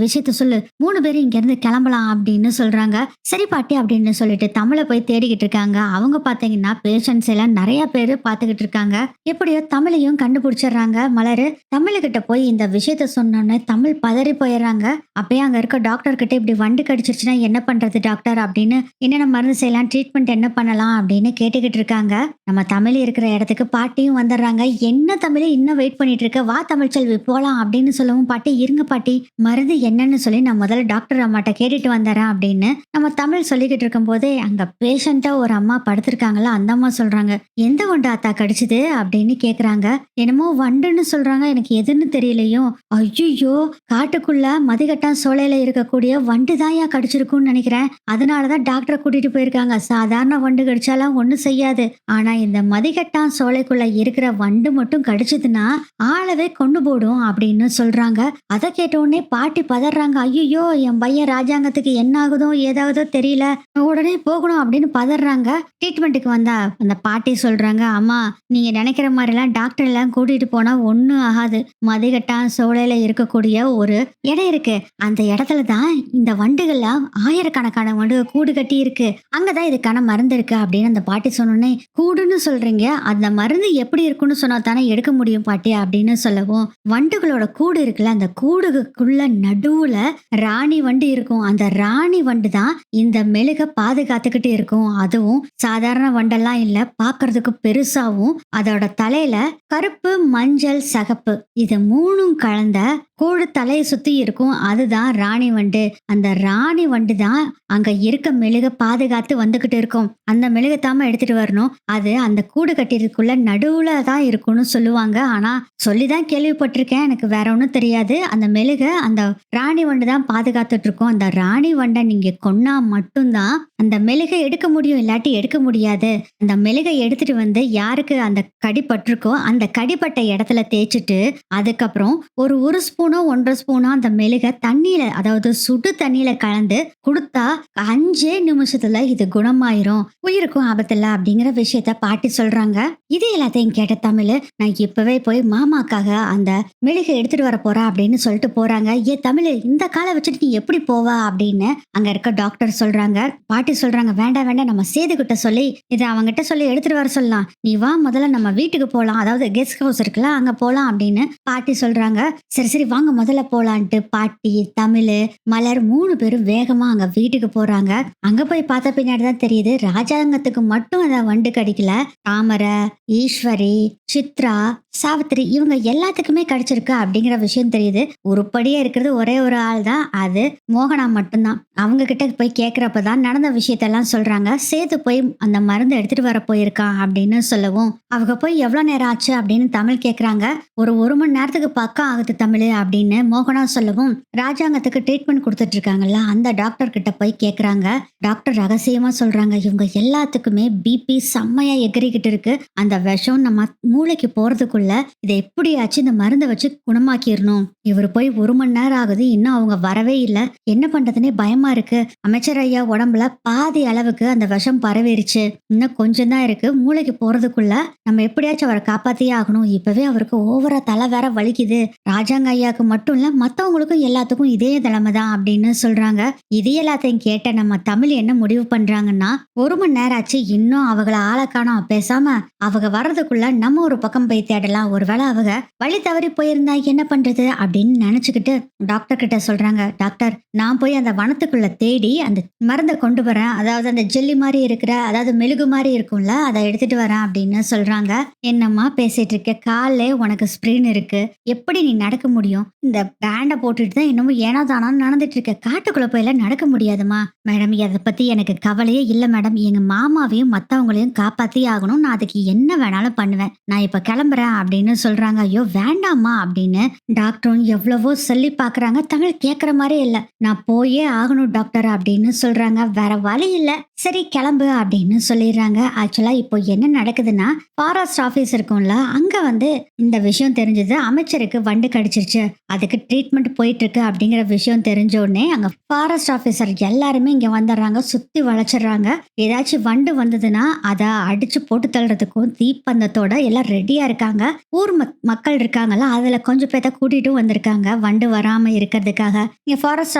Speaker 1: விஷயத்த சொல்லு, 3 பேரும் இங்க இருந்து கிளம்பலாம் அப்படின்னு சொல்றாங்க. சரி பாட்டி அப்படின்னு சொல்லிட்டு தமிழை போய் தேடிக்கிட்டு இருக்காங்க. அவங்க பாத்தீங்கன்னா பேஷண்ட்ஸ் எல்லாம் நிறைய பேரு பாத்துக்கிட்டு இருக்காங்க. எப்படியோ தமிழையும் கண்டுபிடிச்சிடுறாங்க. மலரு தமிழ்கிட்ட போய் இந்த விஷயத்த சொன்னோன்னே தமிழ் பதறி போயிடுறாங்க. அப்பயே அங்க இருக்க டாக்டர் கிட்ட இப்படி வண்டு கடிச்சிருச்சுன்னா என்ன பண்றது டாக்டர் அப்படின்னு, என்னென்ன மருந்து செய்யலாம், ட்ரீட்மெண்ட் என்ன பண்ணலாம் அப்படின்னு கேட்டுக்கிட்டு இருக்காங்க. நம்ம தமிழ் இருக்கிற இடத்துக்கு பாட்டியும் வந்துடுறாங்க. என்ன தமிழ் இன்னும் வெயிட் பண்ணிட்டு இருக்க, வா தமிழ்ச்செல்வி போலாம் அப்படின்னு சொல்லவும், பாட்டி இருங்க பாட்டி, மருந்து என்னன்னு சொல்லி நான் முதல்ல டாக்டர் அம்மாட்ட கேட்டுட்டு வந்துடுறேன் அப்படின்னு நம்ம தமிழ் சொல்லிக்கிட்டு இருக்கும் போதே அங்க பேஷண்டா ஒரு அம்மா படுத்திருக்காங்களா, அந்த அம்மா சொல்றாங்க, எந்த வண்டு ஆத்தா கடிச்சது அப்படின்னு கேக்குறாங்க. என்னமோ வண்டுன்னு சொல்றாங்க, எனக்கு எதுன்னு தெரியலையும். ஐயோ காட்டுக்குள்ள மதிகட்டான் சோலையில இருக்கக்கூடிய வண்டு தான் ஏன் கடிச்சிருக்கும்னு நினைக்கிறேன், அதனாலதான் டாக்டரை கூட்டிட்டு போயிருக்காங்க. சாதாரண வண்டு கடிச்சாலாம் ஒண்ணும் செய்யாது, ஆனா இந்த மதிகட்டான் சோலைக்குள்ள இருக்கிற வண்டு மட்டும் கடிச்சதுன்னா ஆளவே கொண்டு போடும் அப்படின்னு சொல்றாங்க. அதை கேட்ட உடனே பாட்டி பதறாங்க. ஐயோ என் பையன் ராஜாங்கத்துக்கு என்ன ஆகுதோ ஏதாவதோ தெரியல, உடனே போகணும் அப்படின்னு பதறாங்க. ட்ரீட்மெண்ட்டுக்கு வந்தா அந்த பாட்டி சொல்றாங்க, அம்மா நீங்க நினைக்கிற மாதிரி எல்லாம் டாக்டர் எல்லாம் கூட்டிட்டு போனா ஒண்ணும் ஆகாது. மதிகட்டான் சோலையில இருக்கக்கூடிய ஒரு இடம் இருக்கு, அந்த இடத்துல தான் இந்த வண்டுகள்லாம் ஆயிரக்கணக்கான வண்டுகள் கூடு கட்டி இருக்கு, அங்கதான் இதுக்கான மருந்து இருக்கு அப்படின்னு அந்த பாட்டி சொன்னோன்னே, கூடுன்னு சொல்றீங்க, அந்த மருந்து எப்படி இருக்குன்னு சொன்னா தானே எடுக்க முடியும் பாட்டி அப்படின்னு சொல்லவும், வண்டுகளோட கூடு இருக்குல்ல, அந்த கூடுக்குள்ள நடுவுல ராணி வண்டு இருக்கும். அந்த ராணி வண்டு தான் இந்த மெழுக பாதுகாத்துக்கிட்டு இருக்கும். அதுவும் சாதாரண வண்டெல்லாம் இல்ல, பாக்குறதுக்கு பெருசாவும் அதோட தலையில கருப்பு, மஞ்சள், சகப்பு இது 3ம் கலந்த கூடு தலையை சுத்தி இருக்கும். அதுதான் ராணி வண்டு. அந்த ராணி வண்டு தான் அங்க இருக்க மெழுக பாதுகாத்து வந்துகிட்டு இருக்கும். அந்த மெழுகத்தாம எடுத்துட்டு வரணும். அது அந்த கூடு கட்டிறதுக்குள்ள நடுவுல தான் இருக்கும்னு சொல்லுவாங்க. ஆனா சொல்லிதான் கேள்விப்பட்டிருக்கேன், எனக்கு வேற ஒன்றும் தெரியாது. அந்த மெழுக அந்த ராணி வண்டு தான் பாதுகாத்துட்டு இருக்கும். அந்த ராணி வண்டை நீங்க கொன்னா மட்டும்தான் அந்த மெழுகை எடுக்க எடுக்க முடியும், இல்லாட்டி எடுக்க முடியாது. அந்த மெழுகை எடுத்துட்டு வந்து யாருக்கு அந்த கடிபட்டிருக்கோ அந்த கடிப்பட்ட இடத்துல தேய்ச்சிட்டு, அதுக்கப்புறம் ஒரு ஸ்பூனோ 1 1/2 ஸ்பூனோ அந்த மெழுக தண்ணீல, அதாவது சுடு தண்ணீல கலந்து குடுத்தா 5 நிமிஷத்துல இது குணமாயிரும். உயிருக்கும் ஆபத்தில்ல அப்படிங்கிற விஷயத்த பாட்டி சொல்றாங்க. இது எல்லாத்தையும் கேட்ட தமிழ், நான் இப்பவே போய் மாமாக்காக அந்த மெழுகை எடுத்துட்டு வர போறேன் அப்படின்னு சொல்லிட்டு போறாங்க. தமிழ், இந்த காலை வச்சுட்டு நீ எப்படி போவா அப்படின்னு அங்க இருக்க டாக்டர் சொல்றாங்க. பாட்டி சொல்றாங்க, வேண்டாம் வேண்டாம், நம்ம சேது கிட்ட சொல்லி இதை அவங்கிட்ட சொல்லி எடுத்துட்டு வர சொல்லலாம். நீ வா, முதல்ல நம்ம வீட்டுக்கு போலாம், அதாவது கெஸ்ட் ஹவுஸ் இருக்குல்ல அங்க போலாம் அப்படின்னு பாட்டி சொல்றாங்க. சரி சரி வாங்க முதல்ல போலான்ட்டு பாட்டி, தமிழ், மலர் 3 பேரும் வேகமா அங்க வீட்டுக்கு போறாங்க. அங்க போய் பார்த்த பின்னாடிதான் தெரியுது ராஜாங்கத்துக்கு மட்டும் அந்த வண்டு கடிக்கல. தாமரை, ஈஸ்வரி, சித்ரா, சாவித்திரி இவங்க எல்லாத்துக்குமே கிடைச்சிருக்கு அப்படிங்கிற விஷயம் தெரியுது. உருப்படியா இருக்கிறது ஒரே ஒரு ஆள் தான், அது மோகனா மட்டும்தான். அவங்க கிட்ட போய் கேக்குறப்பதான் நடந்த விஷயத்தெல்லாம் சொல்றாங்க. சேது போய் அந்த மருந்து எடுத்துட்டு வர போயிருக்கான் அப்படின்னு சொல்லவும், அவங்க போய் எவ்வளவு நேரம் ஆச்சு அப்படின்னு தமிழ் கேக்குறாங்க. ஒரு மணி நேரத்துக்கு பக்கம் ஆகுது தமிழ் அப்படின்னு மோகனா சொல்லவும், ராஜாங்கத்துக்கு ட்ரீட்மெண்ட் கொடுத்துட்டு இருக்காங்கல்ல அந்த டாக்டர் கிட்ட போய் கேக்குறாங்க. டாக்டர் ரகசியமா சொல்றாங்க, இவங்க எல்லாத்துக்குமே பிபி செம்மையா எகிரிக்கிட்டு இருக்கு. அந்த விஷம் நம்ம மூளைக்கு போறதுக்குள்ள இதை எப்படியாச்சும் இந்த மருந்தை வச்சு குணமாக்கிடணும். இவர் போய் 1 மணி நேரம் ஆகுது, இன்னும் அவங்க வரவே இல்லை. என்ன பண்றதுன்னே பயமா இருக்கு. அமைச்சர் ஐயா உடம்புல பாதி அளவுக்கு அந்த விஷம் பரவிருச்சு. இன்னும் கொஞ்சம் தான் இருக்கு. மூளைக்கு போறதுக்குள்ள நம்ம எப்படியாச்சும் அவரை காப்பாத்தியே ஆகணும். இப்பவே அவருக்கு ஓவரா தலை வேற வலிக்குது. ராஜாங்க ஐயாவுக்கு மட்டும் இல்ல, மத்தவங்களுக்கும் எல்லாத்துக்கும் இதே நிலைமை தான் அப்படின்னு சொல்றாங்க. இது எல்லாத்தையும் கேட்ட நம்ம தமிழ் என்ன முடிவு பண்றாங்கன்னா, 1 மணி நேரம் ஆச்சு, இன்னும் அவங்கள ஆளை காணோம். பேசாம அவங்க வர்றதுக்குள்ள நம்ம ஒரு பக்கம் போய் தேடலாம். ஒருவேளை அவங்க வழி தவறி போயிருந்தா என்ன பண்றது அப்படின்னு நினைச்சுக்கிட்டு டாக்டர் கிட்ட சொல்றாங்க. டாக்டர், நான் போய் அந்த வனத்துக்குள்ள தேடி அந்த மருந்தை கொண்டு வரேன், அதாவது அந்த ஜெல்லி மாதிரி இருக்கிற, அதாவது மெழுகு மாதிரி இருக்கும்ல, அதை எடுத்துட்டு வரேன் அப்படின்னு சொல்றாங்க. என்னம்மா பேசிட்டு இருக்க, காலே உனக்கு ஸ்பிரின் இருக்கு, எப்படி நீ நடக்க முடியும்? இந்த பேண்டை போட்டுட்டு தான் என்னமோ ஏனோ தானான்னு நடந்துட்டு இருக்க, காட்டுக்குள்ள போயெல்லாம் நடக்க முடியாதுமா. மேடம், அதை பத்தி எனக்கு கவலையே இல்லை மேடம். எங்க மாமாவையும் மத்தவங்களையும் காப்பாத்தி ஆகணும், நான் அதுக்கு என்ன வேணாலும் பண்ணுவேன். நான் இப்ப கிளம்புறேன் அப்படின்னு சொல்றாங்க. ஐயோ வேண்டாமா அப்படின்னு டாக்டரும் எவ்வளவோ சொல்லி பாக்குறாங்க. தமிழ் கேக்குற மாதிரி இல்ல. நான் போயே ஆகணும் டாக்டர் அப்படின்னு சொல்றாங்க. வேற வழி இல்ல, சரி கிளம்பு அப்படின்னு சொல்லிடுறாங்க. ஆக்சுவலா இப்போ என்ன நடக்குதுன்னா, ஃபாரஸ்ட் ஆபீஸ் இருக்கும்ல, அங்க வந்து இந்த விஷயம் தெரிஞ்சது. அமைச்சருக்கு வண்டு கடிச்சிருச்சு, அதுக்கு ட்ரீட்மெண்ட் போயிட்டு இருக்கு அப்படிங்கிற விஷயம் தெரிஞ்ச உடனே அங்க ஃபாரஸ்ட் ஆபீசர் எல்லாருமே இங்க வந்துடுறாங்க. சுத்தி வளைச்சிடுறாங்க. ஏதாச்சும் வண்டு வந்ததுன்னா அதை அடிச்சு போட்டு தள்ளுறதுக்கும் தீப்பந்தத்தோட எல்லாம் ரெடியா இருக்காங்க. ஊர் மக்கள் இருக்காங்கல்ல, அதுல கொஞ்சம் பேத்த கூட்டிட்டும் வந்திருக்காங்க வண்டு வராம இருக்கிறதுக்காக. இங்க ஃபாரஸ்ட்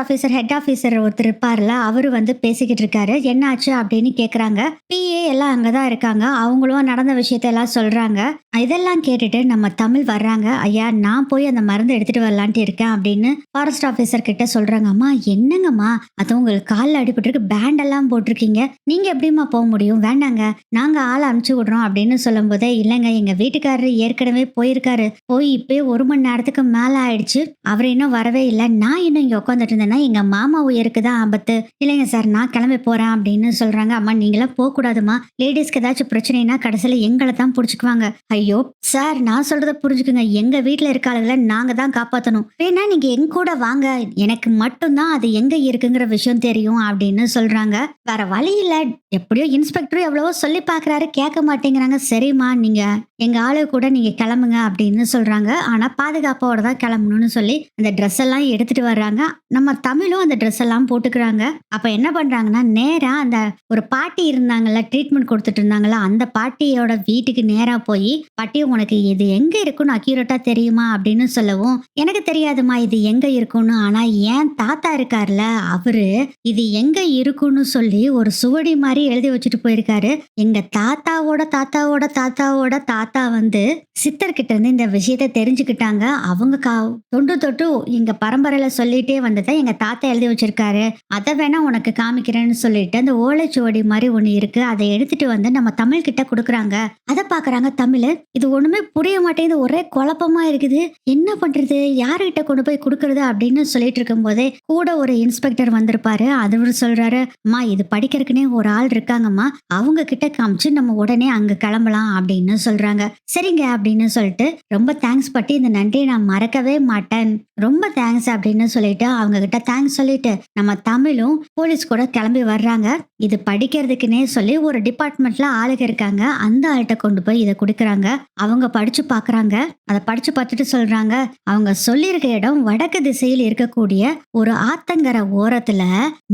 Speaker 1: ஆபீசர், ஹெட் ஆபீசர் ஒருத்தர் இருப்பார்ல, அவரு வந்து பேசிக்கிட்டு இருக்காரு. என்ன ஆச்சு அப்படின்னு கேக்குறாங்க. பிஏ எல்லாம் அங்கதான் இருக்காங்க. அவங்களும் நடந்த விஷயத்த எல்லாம் சொல்றாங்க. இதெல்லாம் கேட்டுட்டு நம்ம தமிழ் வர்றாங்க. ஐயா, நான் போய் அந்த மருந்து எடுத்துட்டு வரலான்ட்டு இருக்கேன் அப்படின்னு ஃபாரஸ்ட் ஆபீசர் கிட்ட சொல்றாங்க. அம்மா என்னங்கம்மா, அது உங்களுக்கு காலில் அடிபட்டு இருக்கு, பேண்ட் எல்லாம் போட்டிருக்கீங்க, நீங்க எப்படிமா போக முடியும்? வேண்டாங்க, நாங்க ஆளை அனுப்பிச்சு விடுறோம் அப்படின்னு சொல்லும் போதே, இல்லைங்க எங்க வீட்டுக்காரரு ஏற்கனவே போயிருக்காரு, போய் இப்பயே 1 மணி நேரத்துக்கு மேல ஆயிடுச்சு, அவர் இன்னும் வரவே இல்லை. நான் இன்னும் இங்க உட்காந்துட்டு இருந்தேன்னா எங்க மாமா உயிருக்கு தான் ஆபத்து. இல்லைங்க சார், நான் கிளம்பி போறேன் அப்படின்னு சொல்றாங்க. அம்மா நீங்களாம் போக கூடாதுமா, லேடிஸ்க்கு ஏதாச்சும் பிரச்சனைனா கடைசியில எங்களை தான் புடிச்சுக்குவாங்க. ஐயோ சார், நான் சொல்றத புரிஞ்சுக்குங்க, எங்க வீட்டுல இருக்க ஆளுகளை நாங்க தான் காப்பாத்தணும், வேணா நீங்க எங்க கூட வாங்க, எனக்கு மட்டும்தான் அது எங்க இருக்குங்கிற விஷயம் தெரியும் அப்படின்னு சொல்றாங்க. வேற வழி இல்ல, எப்படியோ இன்ஸ்பெக்டரும் எவ்வளவோ சொல்லி பாக்குறாரு, கேட்க மாட்டேங்கிறாங்க. சரிம்மா, நீங்க எங்க ஆளு கூட நீங்க கிளம்புங்க அப்படின்னு சொல்றாங்க. ஆனா பாதுகாப்போட தான் கிளம்பணும்னு சொல்லி அந்த ட்ரெஸ் எல்லாம் எடுத்துட்டு வர்றாங்க. நம்ம தமிழும் அந்த ட்ரெஸ் எல்லாம் போட்டுக்கிறாங்க. அப்ப என்ன பண்றாங்கன்னா, நேரா அந்த ஒரு பாட்டி இருந்தாங்கல்ல, ட்ரீட்மெண்ட் கொடுத்துட்டு இருந்தாங்கல்ல, அந்த பாட்டியோட வீட்டுக்கு நேரா போய், பாட்டி உனக்கு இது எங்க இருக்குன்னு அக்யூரேட்டா தெரியுமா அப்படின்னு சொல்லவும், எனக்கு தெரியாதுமா இது எங்க இருக்குன்னு, ஆனா ஏன் தாத்தா இருக்காருல, அவரு இது எங்க இருக்குன்னு சொல்லி ஒரு சுவடி மாதிரி எழுதி வச்சுட்டு போயிருக்காரு. எங்க தாத்தாவோட தாத்தாவோட தாத்தாவோட தாத்தா வந்து சித்தர்கிட்ட இருந்து இந்த விஷயத்த தெரிஞ்சுக்கிட்டாங்க. அவங்க தொண்டு தொட்டு எங்க பரம்பரையில சொல்லிட்டே வந்ததை எங்க தாத்தா எழுதி வச்சிருக்காரு, அதை வேணா உனக்கு காமிக்கிறேன்னு சொல்லிட்டு அந்த ஓலைச்சுவடி மாதிரி ஒண்ணு இருக்கு, அதை எடுத்துட்டு வந்து நம்ம தமிழ் கிட்ட கொடுக்குறாங்க. அதை பாக்குறாங்க தமிழ். இது ஒண்ணுமே புரிய மாட்டேங்குது, ஒரே குழப்பமா இருக்குது, என்ன பண்றது, யாருகிட்ட கொண்டு போய் கொடுக்கறது அப்படின்னு சொல்லிட்டு இருக்கும் போதே கூட ஒரு இன்ஸ்பெக்டர் வந்திருப்பாரு. அவர் சொல்றாரு, அம்மா இது படிக்கிறதுக்குன்னே ஒரு ஆள் இருக்காங்கம்மா, அவங்க கிட்ட காமிச்சு நம்ம உடனே அங்க கிளம்பலாம் அப்படின்னு சொல்றாங்க. சரிங்க அப்படி அப்படின்னு சொல்லிட்டு ரொம்ப தேங்க்ஸ் பட்டி, இந்த நன்றியை நான் மறக்கவே மாட்டேன், ரொம்ப தேங்க்ஸ் அப்படின்னு சொல்லிட்டு அவங்க கிட்ட தேங்க்ஸ் சொல்லிட்டு நம்ம தமிழும் போலீஸ் கூட கிளம்பி வர்றாங்க. இது படிக்கிறதுக்குன்னே சொல்லி ஒரு டிபார்ட்மெண்ட்ல ஆளுங்க இருக்காங்க. அந்த ஆள்கிட்ட கொண்டு போய் இதை கொடுக்குறாங்க. அவங்க படிச்சு பாக்குறாங்க. அதை படிச்சு பார்த்துட்டு சொல்றாங்க, அவங்க சொல்லியிருக்க இடம் வடக்கு திசையில் இருக்கக்கூடிய ஒரு ஆத்தங்கரை ஓரத்துல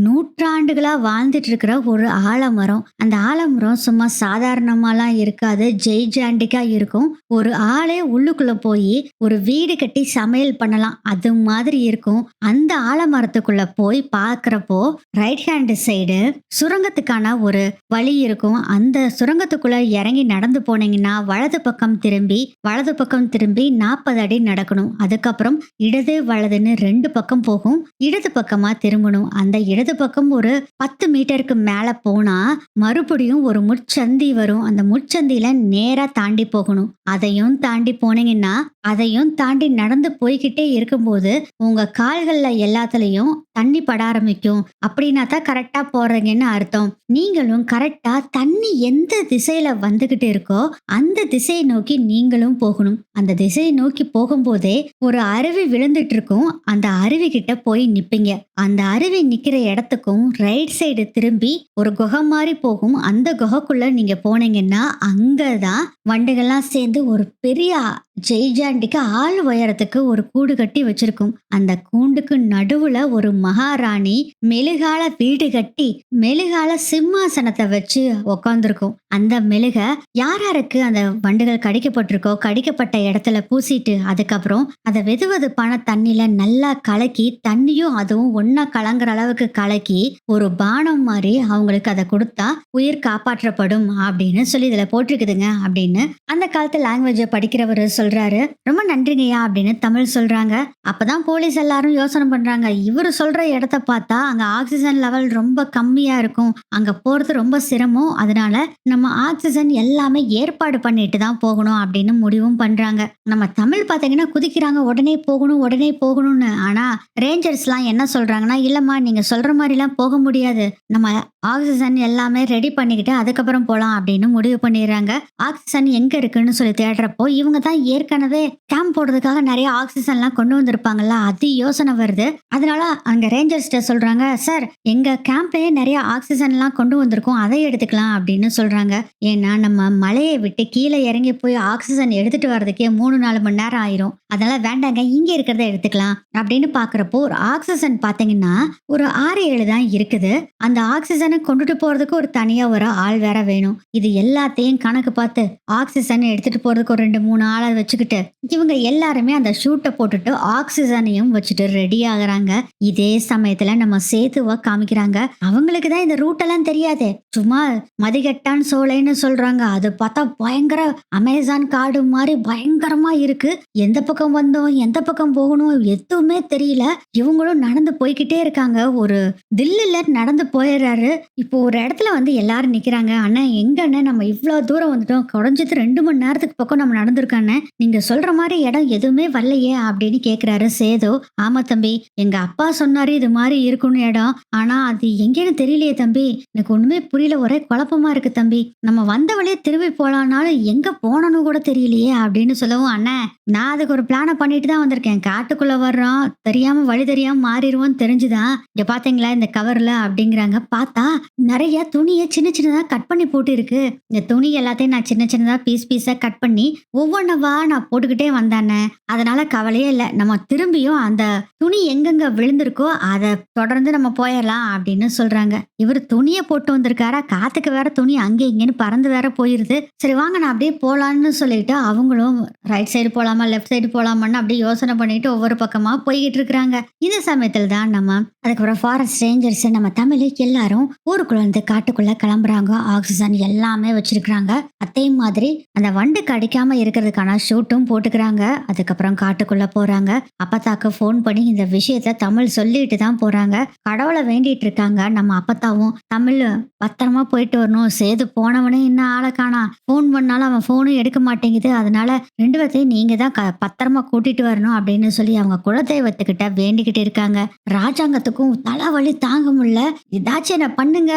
Speaker 1: நூற்றாண்டுகளா வாழ்ந்துட்டு இருக்கிற ஒரு ஆலமரம். அந்த ஆலமரம் சும்மா சாதாரணமாலாம் இருக்காது, ஜெய்ஜாண்டிக்கா இருக்கும். ஒரு ஆளே உள்ளுக்குள்ள போய் ஒரு வீடு கட்டி சமையல் பண்ணலாம், அது மாதிரி இருக்கும். அந்த ஆலமரத்துக்குள்ள போய் பாக்குறப்போ ரைட் ஹேண்ட் சைடு சுரங்கத்துக்கான ஒரு வழி இருக்கும். அந்த சுரங்கத்துக்குள்ள இறங்கி நடந்து போனீங்கன்னா வலது பக்கம் திரும்பி 40 அடி நடக்கணும். அதுக்கப்புறம் இடது வலதுன்னு 2 பக்கம் போகும். இடது பக்கமா திரும்பணும். அந்த இடது பக்கம் ஒரு 10 மீட்டருக்கு மேல போனா மறுபடியும் ஒரு முட்சந்தி வரும். அந்த முட்சந்தியில நேரா தாண்டி போகணும். அதையும் தாண்டி போனீங்கன்னா, அதையும் தாண்டி நடந்து போய்கிட்டே இருக்கும்போது உங்க கால்கள்ல எல்லாத்துலயும் தண்ணி பட ஆரம்பிக்கும். அப்படின்னா தான் கரெக்டா போறீங்கன்னு அர்த்தம். நீங்களும் கரெக்டா தண்ணி எந்த திசையில வந்துகிட்டு இருக்கோ அந்த திசையை நோக்கி நீங்களும் போகணும். அந்த திசையை நோக்கி போகும்போதே ஒரு அருவி விழுந்துட்டு இருக்கும். அந்த அருவி கிட்ட போய் நிப்பீங்க. அந்த அருவி நிக்கிற இடத்துக்கும் ரைட் சைடு திரும்பி ஒரு குகை மாதிரி போகும். அந்த குகைக்குள்ள நீங்க போனீங்கன்னா அங்கதான் வண்டுகள்லாம் சேர்ந்து ஒரு பெரிய ஜெய்ஜாண்டிக்கு ஆள் உயரத்துக்கு ஒரு கூடு கட்டி வச்சிருக்கும். அந்த கூண்டுக்கு நடுவுல ஒரு மகாராணி மெழுகால வீடு கட்டி மெழுகால சிம்மாசனத்தை வச்சு உக்காந்துருக்கும். அந்த மெழுக யாருக்கு அந்த வண்டுகள் கடிக்கப்பட்டிருக்கோ கடிக்கப்பட்ட இடத்துல பூசிட்டு அதுக்கப்புறம் அதை வெதுவெதுப்பான தண்ணியில நல்லா கலக்கி, தண்ணியும் அதுவும் ஒன்னா கலங்குற அளவுக்கு கலக்கி ஒரு பானம் மாதிரி அவங்களுக்கு அதை கொடுத்தா உயிர் காப்பாற்றப்படும் அப்படின்னு சொல்லி இதுல போட்டிருக்குதுங்க அப்படின்னு அந்த காலத்து லாங்குவேஜை படிக்கிறவர் சொல்றாரு. ரொம்ப நன்றிங்கய்யா அப்படின்னு தமிழ் சொல்றாங்க. அப்பதான் போலீஸ் எல்லாரும் யோசனை பண்றாங்க, இவரு சொல்ற இடத்த பார்த்தா அங்க ஆக்சிஜன் லெவல் ரொம்ப கம்மியா இருக்கும், அங்க போறது ரொம்ப சிரமம், அதனால நம்ம ஆக்சிஜன் எல்லாமே ஏற்பாடு பண்ணிட்டு தான் போகணும் அப்படின்னு முடிவும் பண்றாங்க. நம்ம தமிழ் பாத்தீங்கன்னா குதிக்கிறாங்க, உடனே போகணும்னு. ஆனா ரேஞ்சர்ஸ் எல்லாம் என்ன சொல்றாங்கன்னா, இல்லம்மா நீங்க சொல்ற மாதிரி எல்லாம் போக முடியாது, நம்ம ஆக்சிஜன் எல்லாமே ரெடி பண்ணிக்கிட்டு அதுக்கப்புறம் போலாம் அப்படின்னு முடிவு பண்ணிடுறாங்க. ஆக்சிஜன் எங்க இருக்குன்னு சொல்லி தேடுறப்போ இவங்க தான் ஏற்கனவே கேம்ப் போடுறதுக்காக நிறைய ஆக்சிஜன் எல்லாம் கொண்டு வந்திருப்பாங்கல்ல, அது யோசனை வருது. அதனால அங்க ரேஞ்சர்ஸ்ட சொல்றாங்க, சார் எங்க கேம்ப்லயே நிறைய ஆக்சிஜன் எல்லாம் கொண்டு வந்திருக்கோம், அதை எடுத்துக்கலாம் அப்படின்னு சொல்றாங்க. ஏன்னா நம்ம மலையை விட்டு கீழே இறங்கி போய் ஆக்சிஜன் எடுத்துட்டு வர்றதுக்கே 3-4 மணி நேரம் ஆயிரும். அதனால வேண்டாங்க, இங்க இருக்கிறத எடுத்துக்கலாம் அப்படின்னு பாக்குறப்போ ஒரு ஆக்சிஜன் பாத்தீங்கன்னா ஒரு 6-7 தான் இருக்குது. அந்த ஆக்சிஜனை கொண்டுட்டு போறதுக்கு ஒரு தனியா ஒரு ஆள் வேற வேணும். இது எல்லாத்தையும் கணக்கு பார்த்து ஆக்சிஜன் எடுத்துட்டு போறதுக்கு ஒரு 2-3 ஆளை வச்சுக்கிட்டு இவங்க எல்லாருமே அந்த ஷூட்டை போட்டுட்டு ஆக்சிஜனையும் வச்சுட்டு ரெடி ஆகுறாங்க. இதே சமயத்துல நம்ம சேதுவ காமிக்கிறாங்க. அவங்களுக்கு தான் இந்த ரூட் எல்லாம் தெரியாது, சும்மா மதிகட்டான் சோலைன்னு சொல்றாங்க. அது பார்த்தா பயங்கர அமேசான் காடு மாதிரி பயங்கரமா இருக்கு. எந்த பக்கம் வந்தோம் எந்த பக்கம் போகணும் எதுவுமே தெரியல. இவங்களும் நடந்து போய்கிட்டே இருக்காங்க. ஒரு தில்லுல நடந்து போயிடுறாரு. இப்போ ஒரு இடத்துல வந்து எல்லாரும் நிக்கிறாங்க. அண்ணா எங்க அண்ணன், நம்ம இவ்வளவு தூரம் வந்துட்டோம், குறைஞ்சது 2 மணி நேரத்துக்கு பக்கம் நம்ம நடந்திருக்கானே, நீங்க சொல்ற மாதிரி இடம் எதுவுமே வரலையே அப்படின்னு கேக்குறாரு சேது. ஆமா தம்பி, எங்க அப்பா சொன்னாரு இது மாதிரி இருக்குன்னு இடம், ஆனா அது எங்கேன்னு தெரியலையே தம்பி, எனக்கு ஒண்ணுமே புரியல, ஒரே குழப்பமா இருக்கு தம்பி, நம்ம வந்த வழியே திரும்பி போலான்னாலும் எங்க போனோன்னு கூட தெரியலையே அப்படின்னு சொல்லவும், அண்ணன் நான் அதுக்கு ஒரு பிளானை பண்ணிட்டு தான் வந்திருக்கேன், காட்டுக்குள்ள வர்றோம், தெரியாம வழி தெரியாம மாறிடுவோம் தெரிஞ்சுதான் இங்க பாத்தீங்களா இந்த கவர்ல அப்படிங்கிறாங்க. பார்த்தா நிறைய துணியை சின்ன சின்னதா கட் பண்ணி போட்டு இருக்கு. இந்த துணி எல்லாத்தையும் நான் சின்ன சின்னதா பீஸா கட் பண்ணி ஒவ்வொன்னவா நான் போட்டுக்கிட்டே வந்தானே, அதனால கவலையே இல்லை, நம்ம திரும்பியும் அந்த துணி எங்கெங்க விழுந்திருக்கோ அதை தொடர்ந்து நம்ம போயிடலாம் அப்படின்னு சொல்றாங்க. இவர் துணியை போட்டு வந்திருக்காரா, காத்துக்கு வேற துணி அங்கே இங்கேன்னு பறந்து வேற போயிருது. சரி வாங்க நான் அப்படியே போலான்னு சொல்லிட்டு அவங்களும் ரைட் சைடு போலாமா லெஃப்ட் சைடு போலாமான்னு அப்படியே யோசனை பண்ணிட்டு ஒவ்வொரு பக்கமா போய்கிட்டு இருக்கிறாங்க. இந்த சமயத்துல தான் நம்ம அதுக்கப்புறம் ஃபாரஸ்ட் ரேஞ்சர்ஸ் நம்ம தமிழ் எல்லாரும் ஊருக்குள்ள இருந்து காட்டுக்குள்ள கிளம்புறாங்க. ஆக்சிஜன் எல்லாமே வச்சிருக்காங்க. அதே மாதிரி அந்த வண்டு கடிக்காம இருக்கிறதுக்கான ஷூட்டும் போட்டு ஒத்துக்கிறாங்க. அதுக்கப்புறம் காட்டுக்குள்ள போறாங்க. அப்பத்தாக்கு ஃபோன் பண்ணி இந்த விஷயத்த தமிழ் சொல்லிட்டு தான் போறாங்க. கடவுள வேண்டிட்டு இருக்காங்க. நம்ம அப்பத்தாவும் தமிழ் பத்திரமா போயிட்டு வரணும். சேது போனவனே இன்னும் ஆள காணோம். ஃபோன் பண்ணாலும் அவன் ஃபோனும் எடுக்க மாட்டேங்குது. அதனால 2 பேத்தையும் நீங்க தான் பத்திரமா கூட்டிட்டு வரணும் அப்படின்னு சொல்லி அவங்க குலதெய்வத்துக்கிட்ட வேண்டிக்கிட்டு இருக்காங்க. ராஜாங்கத்துக்கும் தலைவலி தாங்க முடியல. ஏதாச்சும் என்ன பண்ணுங்க.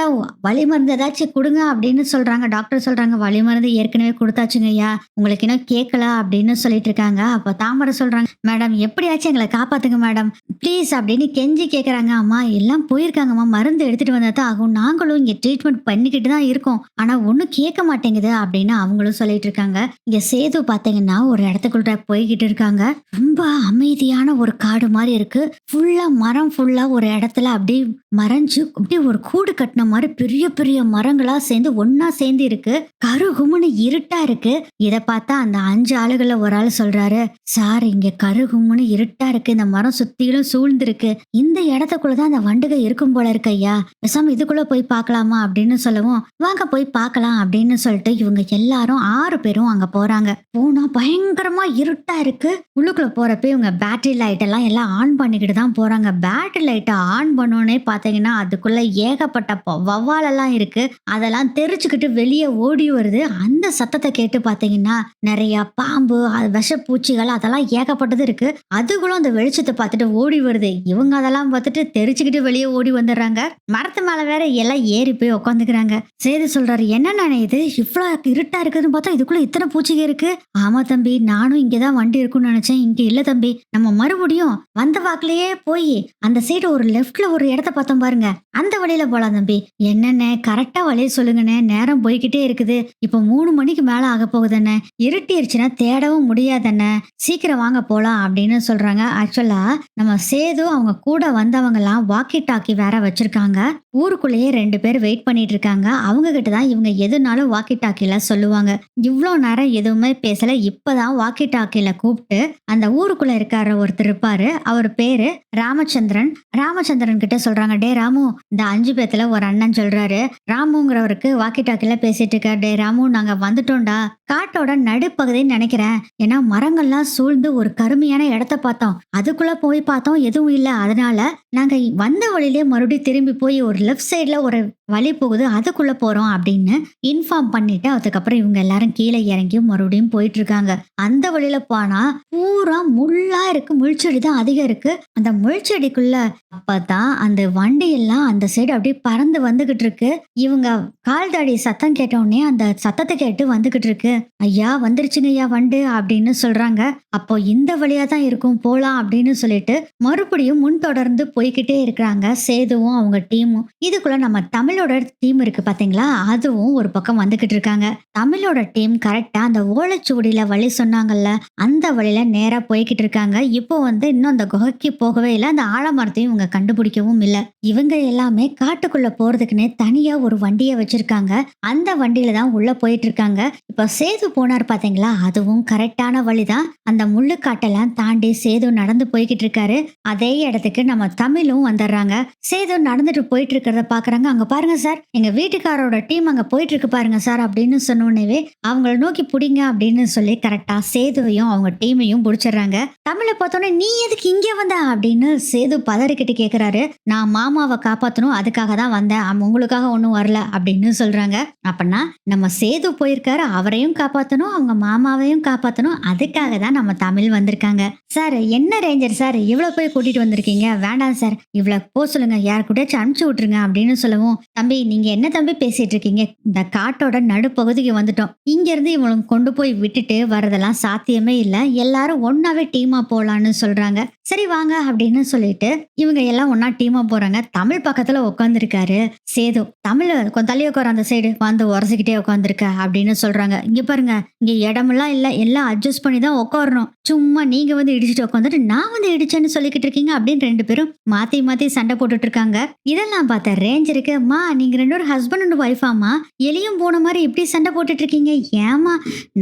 Speaker 1: வலி மருந்து ஏதாச்சும் குடுங்க அப்படின்னு சொல்றாங்க. டாக்டர் சொல்றாங்க, வலி மருந்து ஏற்கனவே குடுத்தாச்சுங்க ஐயா. உங்களுக்கு இன்னும் கேட்கல அப்படின்னு சொல்லிட்டு இருக்காங்க. அப்ப தாமரை சொல்றாங்க, மேடம் எப்படியாச்சும் எங்களை காப்பாத்துங்க மேடம். ப்ளீஸ் அப்படின்னு கெஞ்சி கேட்கறாங்க. அம்மா எல்லாம் போயிருக்காங்கம்மா. மருந்து எடுத்துட்டு வந்தா தான் ஆகும். நாங்களும் இங்க ட்ரீட்மெண்ட் பண்ணிக்கிட்டு தான் இருக்கோம். ஆனா ஒண்ணும் கேட்க மாட்டேங்குது அப்படின்னு அவங்களும் சொல்லிட்டு இருக்காங்க. இங்க சேது பாத்தீங்கன்னா ஒரு இடத்துக்குள்ள போய்கிட்டு இருக்காங்க. ரொம்ப அமைதியான ஒரு காடு மாதிரி இருக்கு. ஃபுல்லா மரம், ஃபுல்லா ஒரு இடத்துல அப்படியே மறைஞ்சு அப்படியே ஒரு கூடு கட்டின மாதிரி பெரிய பெரிய மரங்களா சேர்ந்து ஒன்னா சேர்ந்து இருக்கு. கருகுமுன்னு இருட்டா இருக்கு. இத பார்த்தா அந்த 5 ஆளுகள்ல ஒரு ஆள் சொல்றாரு, சார் இங்க கருகுமுன்னு இருட்டா இருக்கு. இந்த மரம் சுத்திலும் சூழ்ந்திருக்கு. இந்த இடத்துக்குள்ளதான் அந்த வண்டுகை இருக்கும் போல இருக்கு ஐயா. பேசாம இதுக்குள்ள போய் பார்க்கலாமா அப்படின்னு சொல்லவும், வாங்க போய் பார்க்கலாம் அப்படின்னு சொல்லிட்டு இவங்க எல்லாரும் 6 பேரும் அங்க போறாங்க. போனா பயங்கரமா இருட்டா இருக்கு. உள்ளுக்குள்ள போறப்ப இவங்க பேட்டரி லைட் எல்லாம் ஆன் பண்ணிக்கிட்டு தான் போறாங்க. பேட்டரி லைட்டை ஆன் பண்ணோன்னே பாத்தீங்கன்னா அதுக்குள்ள ஏகப்பட்ட வவ்வாலெல்லாம் இருக்கு. அதெல்லாம் தெரிச்சுக்கிட்டு வெளியே ஓடி வருது. அந்த சத்தத்தை கேட்டு பாத்தீங்கன்னா நிறைய பாம்பு, விஷப்பூச்சிகள் அதெல்லாம் ஏகப்பட்டது இருக்கு. அதுகளும் அந்த வெளிச்சத்தை பார்த்துட்டு ஓடி வருது. இவங்க அதெல்லாம் பார்த்துட்டு தெரிச்சுக்கிட்டு வெளியே ஓடி வந்துடுறாங்க. மரத்து மேல வேற எல்லாம் ஏறி போய் உட்காந்துக்கிறாங்க. சேது சொல்றாரு, என்ன இது இவ்வளவு இருட்டா இருக்குதுன்னு பார்த்தா இதுக்குள்ள இத்தனை பூச்சிக இருக்கு. ஆமா தம்பி, நானும் இங்கதான் வண்டி இருக்குன்னு நினைச்சேன். இங்க இல்ல தம்பி. நம்ம மறுபடியும் வந்த வாக்குலயே போய் அந்த சைடு ஒரு லெஃப்ட்ல ஒரு இடத்த பார்த்தோம் பாருங்க, அந்த வழியில போலாம் தம்பி. என்னென்ன கரெக்டா வழியை சொல்லுங்கண்ணே. நேரம் போய்கிட்டே இருக்குது. இப்ப 3 மணிக்கு மேல ஆக போகுதுண்ணே. இருட்டிருச்சுன்னா தேடவும் முடியாதண்ணே. சீக்கிரம் வாங்க போலாம் அப்படின்னு சொல்றாங்க. ஆக்சுவலா நம்ம சேது அவங்க கூட வந்தவங்க எல்லாம் வாக்கி டாக்கி வேற வச்சிருக்காங்க. ஊருக்குள்ளேயே 2 பேர் வெயிட் பண்ணிட்டு இருக்காங்க. அவங்க கிட்ட தான் இவங்க எதுனாலும் வாக்கி டாக்கில சொல்லுவாங்க. இவ்வளோ நேரம் எதுவுமே பேசல. இப்பதான் வாக்கி டாக்கில கூப்பிட்டு அந்த ஊருக்குள்ள இருக்கார ஒருத்தர் இருப்பாரு. அவர் பேரு ராமச்சந்திரன். ராமச்சந்திரன் கிட்ட சொல்றாங்க, டே ராமு, இந்த 5 பேத்துல ஒரு அண்ணன் சொல்றாரு. ராமுங்கிறவருக்கு வாக்கி டாக்கில பேசிட்டு இருக்காரு. டே ராமு, நாங்க வந்துட்டோம்டா. காட்டோட நடுப்பகுதின்னு நினைக்கிறேன். ஏன்னா மரங்கள்லாம் சூழ்ந்து ஒரு கருமையான இடத்த பார்த்தோம். அதுக்குள்ள போய் பார்த்தோம், எதுவும் இல்லை. அதனால நாங்க வந்த வழியிலே மறுபடியும் திரும்பி போய் ஒரு லெஃப்ட் சைட்ல ஒரு வழி போகுது, அதுக்குள்ள போறோம் அப்படின்னு இன்ஃபார்ம் பண்ணிட்டு அதுக்கப்புறம் இவங்க எல்லாரும் கீழே இறங்கி மறுபடியும் போயிட்டு இருக்காங்க. அந்த வழியில போனா பூரா முள்ளா இருக்கு. முள்செடி தான் அதிகம் இருக்கு. அந்த முள்செடிக்குள்ள அப்பதான் அந்த வண்டி எல்லாம் அந்த சைடு அப்படியே பறந்து வந்துகிட்டு இருக்கு. இவங்க கால் தாடி சத்தம் கேட்டோடனே அந்த சத்தத்தை கேட்டு வந்துகிட்டு இருக்கு. ஐயா வந்துருச்சுங்க ஐயா வண்டு அப்படின்னு சொல்றாங்க. அப்போ இந்த வழியா தான் இருக்கும், போலாம் அப்படின்னு சொல்லிட்டு மறுபடியும் முன் தொடர்ந்து போய்கிட்டே இருக்கிறாங்க சேதுவும் அவங்க டீமும். இதுக்குள்ள நம்ம தமிழோட டீம் இருக்கு பாத்தீங்களா, அதுவும் ஒரு பக்கம் வந்துகிட்டு இருக்காங்க. தமிழோட டீம் கரெக்டா அந்த ஓலைச்சுவடியில வழி சொன்னாங்கல்ல, அந்த வழியில நேரா போய்கிட்டு இருக்காங்க. இப்போ இன்னும் அந்த குகைக்கு போகவே இல்லை. அந்த ஆலமரத்தையும் இவங்க கண்டுபிடிக்கவும் இல்லை. இவங்க எல்லாமே காட்டுக்குள்ள போறதுக்குன்னே தனியா ஒரு வண்டியை வச்சிருக்காங்க. அந்த வண்டியில தான் உள்ள போயிட்டு இருக்காங்க. இப்ப சேது போனார் பாத்தீங்களா, அதுவும் கரெக்டான வழிதான். அந்த முள்ளுக்காட்டெல்லாம் தாண்டி சேது நடந்து போய்கிட்டு இருக்காரு. அதே இடத்துக்கு நம்ம தமிழும் வந்துடுறாங்க. சேது நடந்துட்டு போயிட்டு இருக்கிறத பாக்குறாங்க. அங்க பாருங்க சார், எங்க வீட்டுக்காரோட டீம் அங்க போயிட்டு இருக்கு பாருங்க சார் அப்படின்னு சொன்னோடனே அவங்கள நோக்கி பிடிங்க அப்படின்னு சொல்லி கரெக்டா சேதுவையும் அவங்க டீமையும் பிடிச்சிடுறாங்க. தமிழை பார்த்தோன்னே, நீ எதுக்கு இங்கே வந்த அப்படின்னு சேது பதறிக்கிட்டு கேட்கிறாரு. நான் மாமாவை காப்பாத்தணும், அதுக்காக தான் வந்தேன், உங்களுக்காக ஒன்றும் வரல அப்படின்னு சொல்றாங்க. அப்படின்னா நம்ம சேது போயிருக்காரு, அவரையும் காப்பாத்தணும், அவங்க மாமாவையும் காப்பாத்தணும், அதுக்காக தான் நம்ம தமிழ் வந்திருக்காங்க. சார் என்ன ரேஞ்சர் சார் இவ்வளவு போய் கூட்டிட்டு வந்திருக்கீங்க? வேண்டாம் சார், இவ்வளவு போ சொல்லுங்க, யார் கூடயாச்சும் அனுப்பிச்சு விட்டுருங்க அப்படின்னு சொல்லவும், தம்பி நீங்க என்ன தம்பி பேசிட்டு இருக்கீங்க? இந்த காட்டோட நடுப்பகுதிக்கு வந்துட்டோம். இங்க இருந்து இவங்களுக்கு கொண்டு போய் விட்டுட்டு வரதெல்லாம் சாத்தியமே இல்லை. எல்லாரும் ஒன்னாவே டீமா போலான்னு சொல்றாங்க. சரி வாங்க அப்படின்னு சொல்லிட்டு இவங்க எல்லாம் ஒன்னா டீமா போறாங்க. தமிழ் பக்கத்துல உட்காந்துருக்காரு சேது. தமிழ் கொஞ்சம் தள்ளி உட்கார, அந்த சைடு வந்து உரசிக்கிட்டே உட்காந்துருக்க அப்படின்னு சொல்றாங்க. இங்க பாருங்க, இங்க இடமெல்லாம் இல்ல, எல்லாம் அட்ஜஸ்ட் பண்ணி தான் உட்காரணும். சும்மா நீங்க இடிச்சுட்டு உட்காந்துட்டு நான் இடிச்சேன்னு சொல்லிக்கிட்டு இருக்கீங்க அப்படின்னு 2 பேரும் மாத்தி மாத்தி சண்டை போட்டுட்டு இருக்காங்க. இதெல்லாம் பார்த்த ரேஞ்சருக்கு, மா நீங்க 2 பேரும் ஹஸ்பண்ட் அண்ட் ஒய்ஃபாமா, எலியும் போன மாதிரி இப்படி சண்டை போட்டுட்டு இருக்கீங்க? ஏமா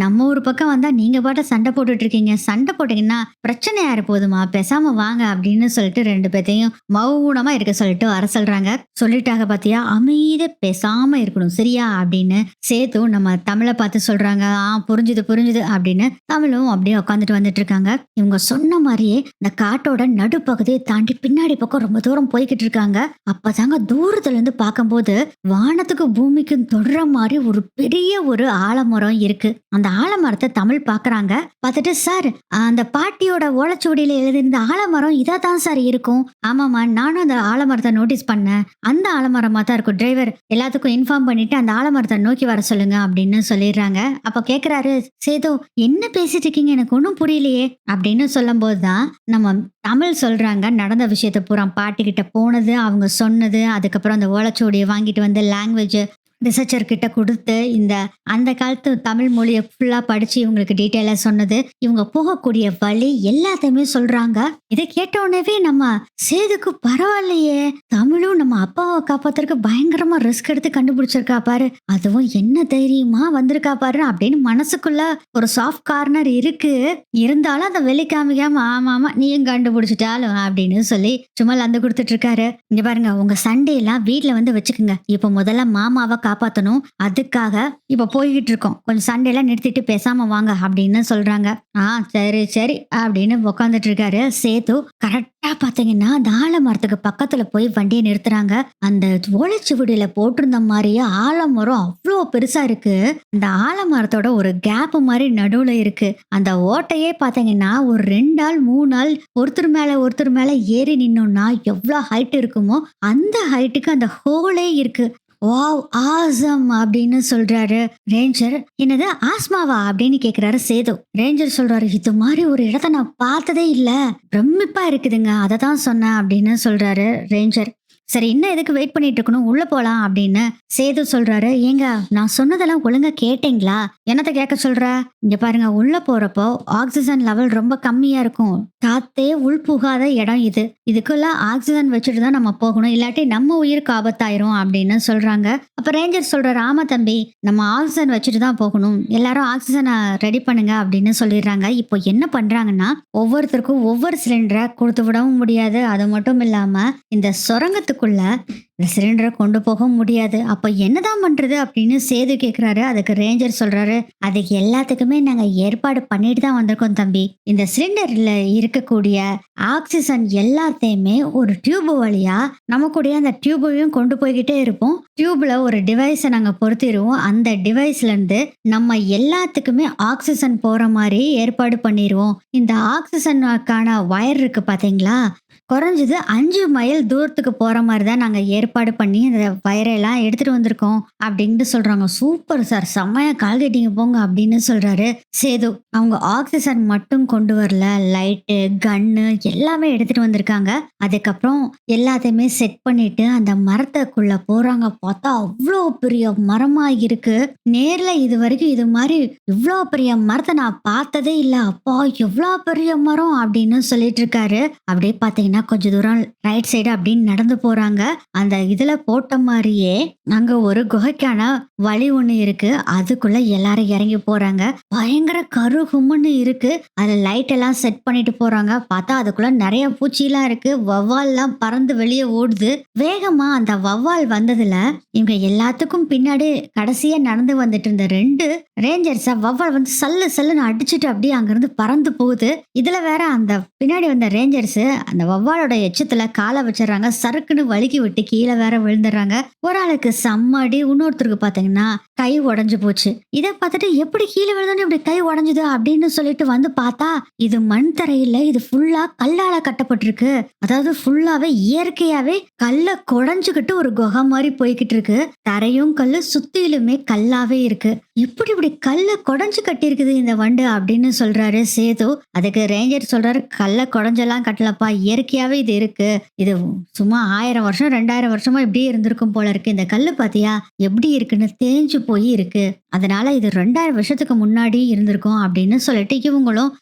Speaker 1: நம்ம ஒரு பக்கம் வந்தா நீங்க பாட்ட சண்டை போட்டுட்டு இருக்கீங்க? சண்டை போட்டீங்கன்னா பிரச்சனை யாரு போதுமா, பேசாம வாங்க அப்படின்னு சொல்லிட்டு 2 பேத்தையும் மௌனமா இருக்க சொல்லிட்டு வர சொல்றாங்க. சொல்லிட்டாங்க பாத்தியா, அமைதியா பேசாம இருக்கணும் சரியா அப்படின்னு சேது நம்ம தமிழை பார்த்து சொல்றாங்க. புரிஞ்சுது புரிஞ்சுது அப்படின்னு தமிழும் அப்படியே உட்காந்துட்டு வந்துட்டு இருக்காங்க. இவங்க சொன்ன மாதிரியே இந்த காட்டோட நடுப்பகுதியை தாண்டி பின்னாடி பக்கம் ரொம்ப தூரம் போய்கிட்டு இருக்காங்க. அப்பதாங்க தூரத்துல இருந்து பார்க்கும்போது வானத்துக்கு பூமிக்கும் தொடுற மாதிரி ஒரு பெரிய ஒரு ஆலமரம் இருக்கு. அந்த ஆலமரத்தை தமிழ் பாக்குறாங்க. பார்த்துட்டு, சார், அந்த பாட்டியோட ஓலைச்சுவடியில எழுதியிருந்த ஆலமரம் இதா தான் சார் இருக்கும். ஆமாமா, நானும் அந்த ஆலமரத்தை நோட்டீஸ் பண்ணேன். அந்த ஆலமரமா தான் இருக்கும். டிரைவர் எல்லாத்துக்கும் இன்ஃபார்ம் பண்ணிட்டு அந்த ஆலமரத்தை நோக்கி வர சொல்லுங்க அப்படின்னு சொல்லிடுறாங்க. அப்ப கேக்குறாரு சேது, என்ன பேசிட்டு இருக்கீங்க, எனக்கு ஒன்றும் புரியலையே அப்படின்னு சொல்லும் போதுதான் நம்ம தமிழ் சொல்றாங்க நடந்த விஷயத்த பூரா பாட்டிக்கிட்ட போனது, அவங்க சொன்னது, அதுக்கப்புறம் அந்த ஓலைச்சுவடியை வாங்கிட்டு வந்து லாங்குவேஜ் ரிசர்ச்சர் கிட்ட கொடுத்து அந்த காலத்து தமிழ் மொழியை ஃபுல்லா படிச்சு இவங்களுக்கு டீட்டெயிலா சொன்னது, இவங்க போகக்கூடிய வழி எல்லாத்தையுமே சொல்றாங்க. இதை கேட்ட உடனே நம்ம சேதுக்கு பரவாயில்லையே, தமிழும் நம்ம அப்பாவை காப்பாத்துறதுக்கு பயங்கரமா ரிஸ்க் எடுத்து கண்டுபிடிச்சிருக்கா பாரு, அதுவும் என்ன தைரியமா வந்திருக்கா பாரு அப்படின்னு மனசுக்குள்ள ஒரு சாஃப்ட் கார்னர் இருக்கு. இருந்தாலும் அதை வெளி காமிக்காம ஆமா நீயும் கண்டுபிடிச்சிட்டாலும் அப்படின்னு சொல்லி சும்மா லந்து கொடுத்துட்டு இருக்காரு. இங்க பாருங்க, உங்க சண்டே எல்லாம் வீட்டுல வந்து வச்சுக்கோங்க. இப்ப முதல்ல மாமாவை காப்பாத்தணும், அதுக்காக இப்ப போய்கிட்டு இருக்கோம். கொஞ்சம் சண்டையெல்லாம் நிறுத்திட்டு பேசாம வாங்க அப்படின்னு சொல்றாங்க. சரி சரி அப்படின்னு உக்காந்துட்டு இருக்காரு சேது. கரெக்டா பாத்தீங்கன்னா அந்த ஆலமரத்துக்கு பக்கத்துல போய் வண்டியை நிறுத்துறாங்க. அந்த ஓலைச்சுவடியில போட்டிருந்த மாதிரியே ஆலமரம் அவ்வளோ பெருசா இருக்கு. அந்த ஆலமரத்தோட ஒரு கேப் மாதிரி நடுவுல இருக்கு. அந்த ஓட்டையே பாத்தீங்கன்னா ஒரு 2 ஆள் 3 ஆள் ஒருத்தர் மேல ஏறி நின்னோம்னா எவ்வளவு ஹைட் இருக்குமோ அந்த ஹைட்டுக்கு அந்த ஹோலே இருக்கு. வாவ், ஆசம் அப்படின்னு சொல்றாரு ரேஞ்சர். என்னது ஆஸ்மாவா அப்படின்னு கேக்குறாரு சேது. ரேஞ்சர் சொல்றாரு, இது மாதிரி ஒரு இடத்த நான் பார்த்ததே இல்ல, பிரமிப்பா இருக்குதுங்க, அதை தான் சொன்னேன் அப்படின்னு சொல்றாரு ரேஞ்சர். சரி, இன்னும் எதுக்கு வெயிட் பண்ணிட்டு இருக்கணும், உள்ள போலாம் அப்படின்னு சேது சொல்றாரு. ஏங்க, நான் சொன்னதெல்லாம் ஒழுங்கா கேட்டீங்களா? என்னத்த கேட்க சொல்ற? இங்க பாருங்க, உள்ள போறப்போ ஆக்சிஜன் லெவல் ரொம்ப கம்மியா இருக்கும். காத்தே உள்புகாத இடம் இது. இதுக்குள்ள ஆக்சிஜன் வச்சுட்டு தான் நம்ம போகணும், இல்லாட்டி நம்ம உயிருக்கு ஆபத்தாயிரும் அப்படின்னு சொல்றாங்க. அப்ப ரேஞ்சர் சொல்றாரு, ஆமா தம்பி, நம்ம ஆக்சிஜன் வச்சுட்டு தான் போகணும், எல்லாரும் ஆக்சிஜனை ரெடி பண்ணுங்க அப்படின்னு சொல்லிடுறாங்க. இப்போ என்ன பண்றாங்கன்னா, ஒவ்வொருத்தருக்கும் ஒவ்வொரு சிலிண்டரை கொடுத்து விடவும் முடியாது. அது மட்டும் இல்லாம இந்த சுரங்கத்துக்குள்ள இந்த சிலிண்டரை கொண்டு போக முடியாது. அப்ப என்னதான் பண்றது அப்படின்னு சேது கேக்குறாரு. அதுக்கு ரேஞ்சர் சொல்றாரு, அதுக்கு எல்லாத்துக்குமே நாங்க ஏற்பாடு பண்ணிட்டு தான் வந்திருக்கோம் தம்பி. இந்த சிலிண்டர்ல இருக்கக்கூடிய ஆக்சிஜன் எல்லாத்தையுமே ஒரு டியூப் வழியா நமக்குடைய அந்த டியூபையும் கொண்டு போய்கிட்டே இருப்போம். டியூப்ல ஒரு டிவைஸை நாங்க பொருத்திடுவோம். அந்த டிவைஸ்ல இருந்து நம்ம எல்லாத்துக்குமே ஆக்சிஜன் போற மாதிரி ஏற்பாடு பண்ணிடுவோம். இந்த ஆக்சிஜனுக்கான வயர் இருக்கு பாத்தீங்களா, குறைஞ்சது 5 மைல் தூரத்துக்கு போற மாதிரி தான் நாங்க ஏற்பாடு பண்ணி இந்த வயரெல்லாம் எடுத்துட்டு வந்திருக்கோம் அப்படின்னு சொல்றாங்க. சூப்பர் சார், செம்மையா கால் கட்டிங்க போங்க அப்படின்னு சொல்றாரு சேது. அவங்க ஆக்சிஜன் மட்டும் கொண்டு வரல, லைட்டு, கன்னு எல்லாமே எடுத்துட்டு வந்திருக்காங்க. அதுக்கப்புறம் எல்லாத்தையுமே செட் பண்ணிட்டு அந்த மரத்துக்குள்ள போறாங்க. பார்த்தா அவ்வளோ பெரிய மரமா இருக்கு. நேர்ல இது வரைக்கும் இது மாதிரி இவ்வளோ பெரிய மரத்தை நான் பார்த்ததே இல்லை. அப்பா, எவ்வளோ பெரிய மரம் அப்படின்னு சொல்லிட்டு இருக்காரு. அப்படியே பாத்தீங்கன்னா கொஞ்ச தூரம் ரைட் சைடு அப்படின்னு நடந்து போறாங்க. அந்த இதுல போட்ட மாதிரியே அங்க ஒரு குகைக்கான வழி ஒண்ணு இருக்கு. அதுக்குள்ள எல்லாரும் இறங்கி போறாங்க. பயங்கர கருகும்னு இருக்கு. அதுல லைட் எல்லாம் செட் பண்ணிட்டு போறாங்க. பார்த்தா அதுக்குள்ள நிறைய பூச்சிலாம் இருக்கு. வவ்வால் எல்லாம் பறந்து வெளியே ஓடுது. வேகமா அந்த வவ்வால் வந்ததுல இவங்க எல்லாத்துக்கும் பின்னாடி கடைசியா நடந்து வந்துட்டு இருந்த 2 ரேஞ்சர்ஸ வவ்வால் வந்து சல்லு சல்லுன்னு அடிச்சுட்டு அப்படியே அங்கிருந்து பறந்து போகுது. இதுல வேற அந்த பின்னாடி வந்த ரேஞ்சர்ஸ் அந்த வவ்வாலோட எச்சத்துல காலை வச்சிடறாங்க. சறுக்குன்னு வழுக்கி விட்டு கீழே வேற விழுந்துடுறாங்க. ஒரு ஆளுக்கு செம்மடி, இன்னொருத்தருக்கு பாத்தீங்கன்னா கை உடைஞ்சு போச்சு. இதை பார்த்துட்டு எப்படி கீழே விழுந்தோன்னு இப்படி கை உடைஞ்சுது அப்படின்னு சொல்லிட்டு வந்து பார்த்தா இது மண் தரையில, இது ஃபுல்லா கல்லால கட்டப்பட்டிருக்கு. அதாவது ஃபுல்லாவே இயற்கையாவே கல்ல குடைஞ்சுக்கிட்டு ஒரு குகை மாதிரி போய்கிட்டு இருக்கு. தரையும் கல்லு, சுத்திலுமே கல்லாவே இருக்கு. இப்படி கல்ல குடைஞ்சு கட்டி இருக்குது இந்த வண்டு அப்படின்னு சொல்றாரு சேது. அதுக்கு ரேஞ்சர் சொல்றாரு, கல்ல குடைஞ்செல்லாம் கட்டலப்பா, இயற்கையாவே இது இருக்கு. இது சும்மா 1000 வருஷம் 2000 வருஷமா இப்படியே இருந்திருக்கும் போல இருக்கு. இந்த கல்லு பாத்தியா எப்படி இருக்குன்னு தேஞ்சு போய் இருக்கு. அதனால இது 2000 வருஷத்துக்கு முன்னாடி இருந்திருக்கும் அப்படின்னு சொல்லிட்டு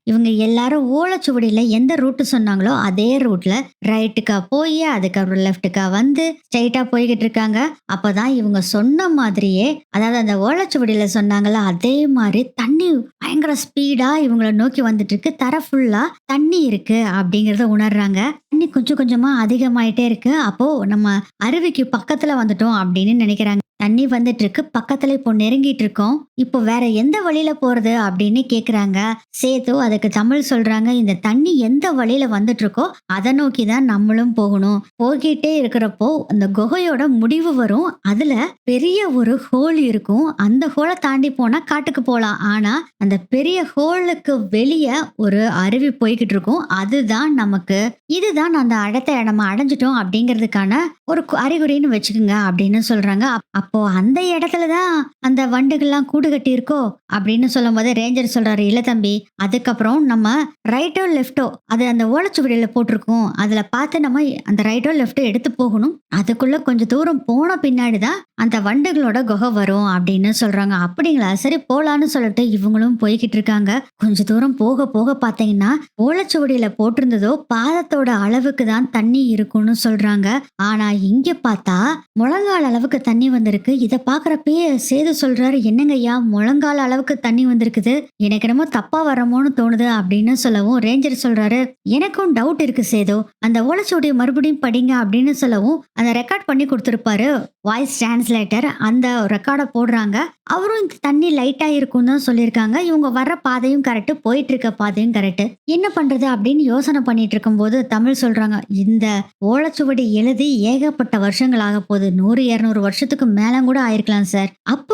Speaker 1: இவங்க எல்லாரும் ஓலைச்சுவடியில எந்த ரூட்டு சொன்னாங்களோ அதே ரூட்ல ரைட்டுக்கா போய் அதுக்கப்புறம் லெஃப்ட்டுக்கா வந்து ஸ்ட்ரைட்டா போய்கிட்டு இருக்காங்க. அப்பதான் இவங்க சொன்ன மாதிரியே, அதாவது அந்த ஓலைச்சுவடியில சொன்னாங்கல்ல அதே மாதிரி தண்ணி பயங்கர ஸ்பீடா இவங்களை நோக்கி வந்துட்டு இருக்கு. தர ஃபுல்லா தண்ணி இருக்கு அப்படிங்கறத உணர்றாங்க. தண்ணி கொஞ்சம் கொஞ்சமா அதிகமாயிட்டே இருக்கு. அப்போ நம்ம அருவிக்கு பக்கத்துல வந்துட்டோம் அப்படின்னு நினைக்கிறாங்க. தண்ணி வந்துட்டு இருக்கு, பக்கத்துல இப்போ நெருங்கிட்டு இருக்கோம். இப்போ வேற எந்த வழியில போறது அப்படின்னு கேக்குறாங்க. சேது அதுக்கு தமிழ் சொல்றாங்க, இந்த தண்ணி எந்த வழியில வந்துட்டு இருக்கோ அதை நோக்கி தான் நம்மளும் போகணும். போய்கிட்டே இருக்கிறப்போ அந்த குகையோட முடிவு வரும். அதுல பெரிய ஒரு ஹோல் இருக்கும். அந்த ஹோலை தாண்டி போனா காட்டுக்கு போலாம். ஆனா அந்த பெரிய ஹோலுக்கு வெளியே ஒரு அருவி போய்கிட்டு இருக்கும். அதுதான் நமக்கு இதுதான் அந்த இடத்த நம்ம அடைஞ்சிட்டோம் அப்படிங்கிறதுக்கான ஒரு அறிகுறின்னு வச்சுக்கோங்க அப்படின்னு சொல்றாங்க. அப்போ அந்த இடத்துலதான் அந்த வண்டுகள்லாம் கூடு கட்டி இருக்கோ அப்படின்னு சொல்லும் போது ரேஞ்சர் சொல்றாரு, இல்ல தம்பி, அதுக்கப்புறம் நம்ம ரைட்டோ லெஃப்டோ அது அந்த ஓலைச்சுவடியில போட்டிருக்கோம், அதுல பார்த்து நம்ம அந்த ரைட்டோ லெஃப்டோ எடுத்து போகணும். அதுக்குள்ள கொஞ்சம் தூரம் போன பின்னாடிதான் அந்த வண்டுகளோட குகை வரும் அப்படின்னு சொல்றாங்க. அப்படிங்களா, சரி போலான்னு சொல்லிட்டு இவங்களும் போய்கிட்டு இருக்காங்க. கொஞ்ச தூரம் போக போக பாத்தீங்கன்னா ஓலைச்சுவடியில போட்டிருந்ததோ பாதத்தோட அளவுக்கு தான் தண்ணி இருக்கும்னு சொல்றாங்க. ஆனா இங்க பார்த்தா முழங்கால் அளவுக்கு தண்ணி வந்திருக்கு. இத பாக்குறப்பயே சேது சொல்றாரு, என்னங்க ஐயா, முழங்கால் அளவுக்கு தண்ணி வந்திருக்குது, எனக்கு என்னமோ தப்பா வரமோன்னு தோணுது அப்படின்னு சொல்லவும் ரேஞ்சர் சொல்றாரு, எனக்கும் டவுட் இருக்கு சேது, அந்த ஓலைச்சுவடியை மறுபடியும் படிங்க அப்படின்னு சொல்லவும் அந்த ரெக்கார்ட் பண்ணி கொடுத்திருப்பாரு வாய்ஸ் டிரான்ஸ்லேட்டர், அந்த ரெக்கார்டை போடுறாங்க. அவரும் இந்த தண்ணி லைட்டா இருக்கும் தான் சொல்லியிருக்காங்க. இவங்க வர்ற பாதையும் கரெக்ட், போயிட்டு இருக்க பாதையும் கரெக்ட். என்ன பண்றது அப்படின்னு யோசனை பண்ணிட்டு இருக்கும் போது தமிழ் சொல்றாங்க, இந்த ஓலைச்சுவடி எழுதி ஏகப்பட்ட வருஷங்கள் ஆக போகுது, 100-200 வருஷத்துக்கு மேல கூட ஆயிருக்கலாம் சார். அப்போ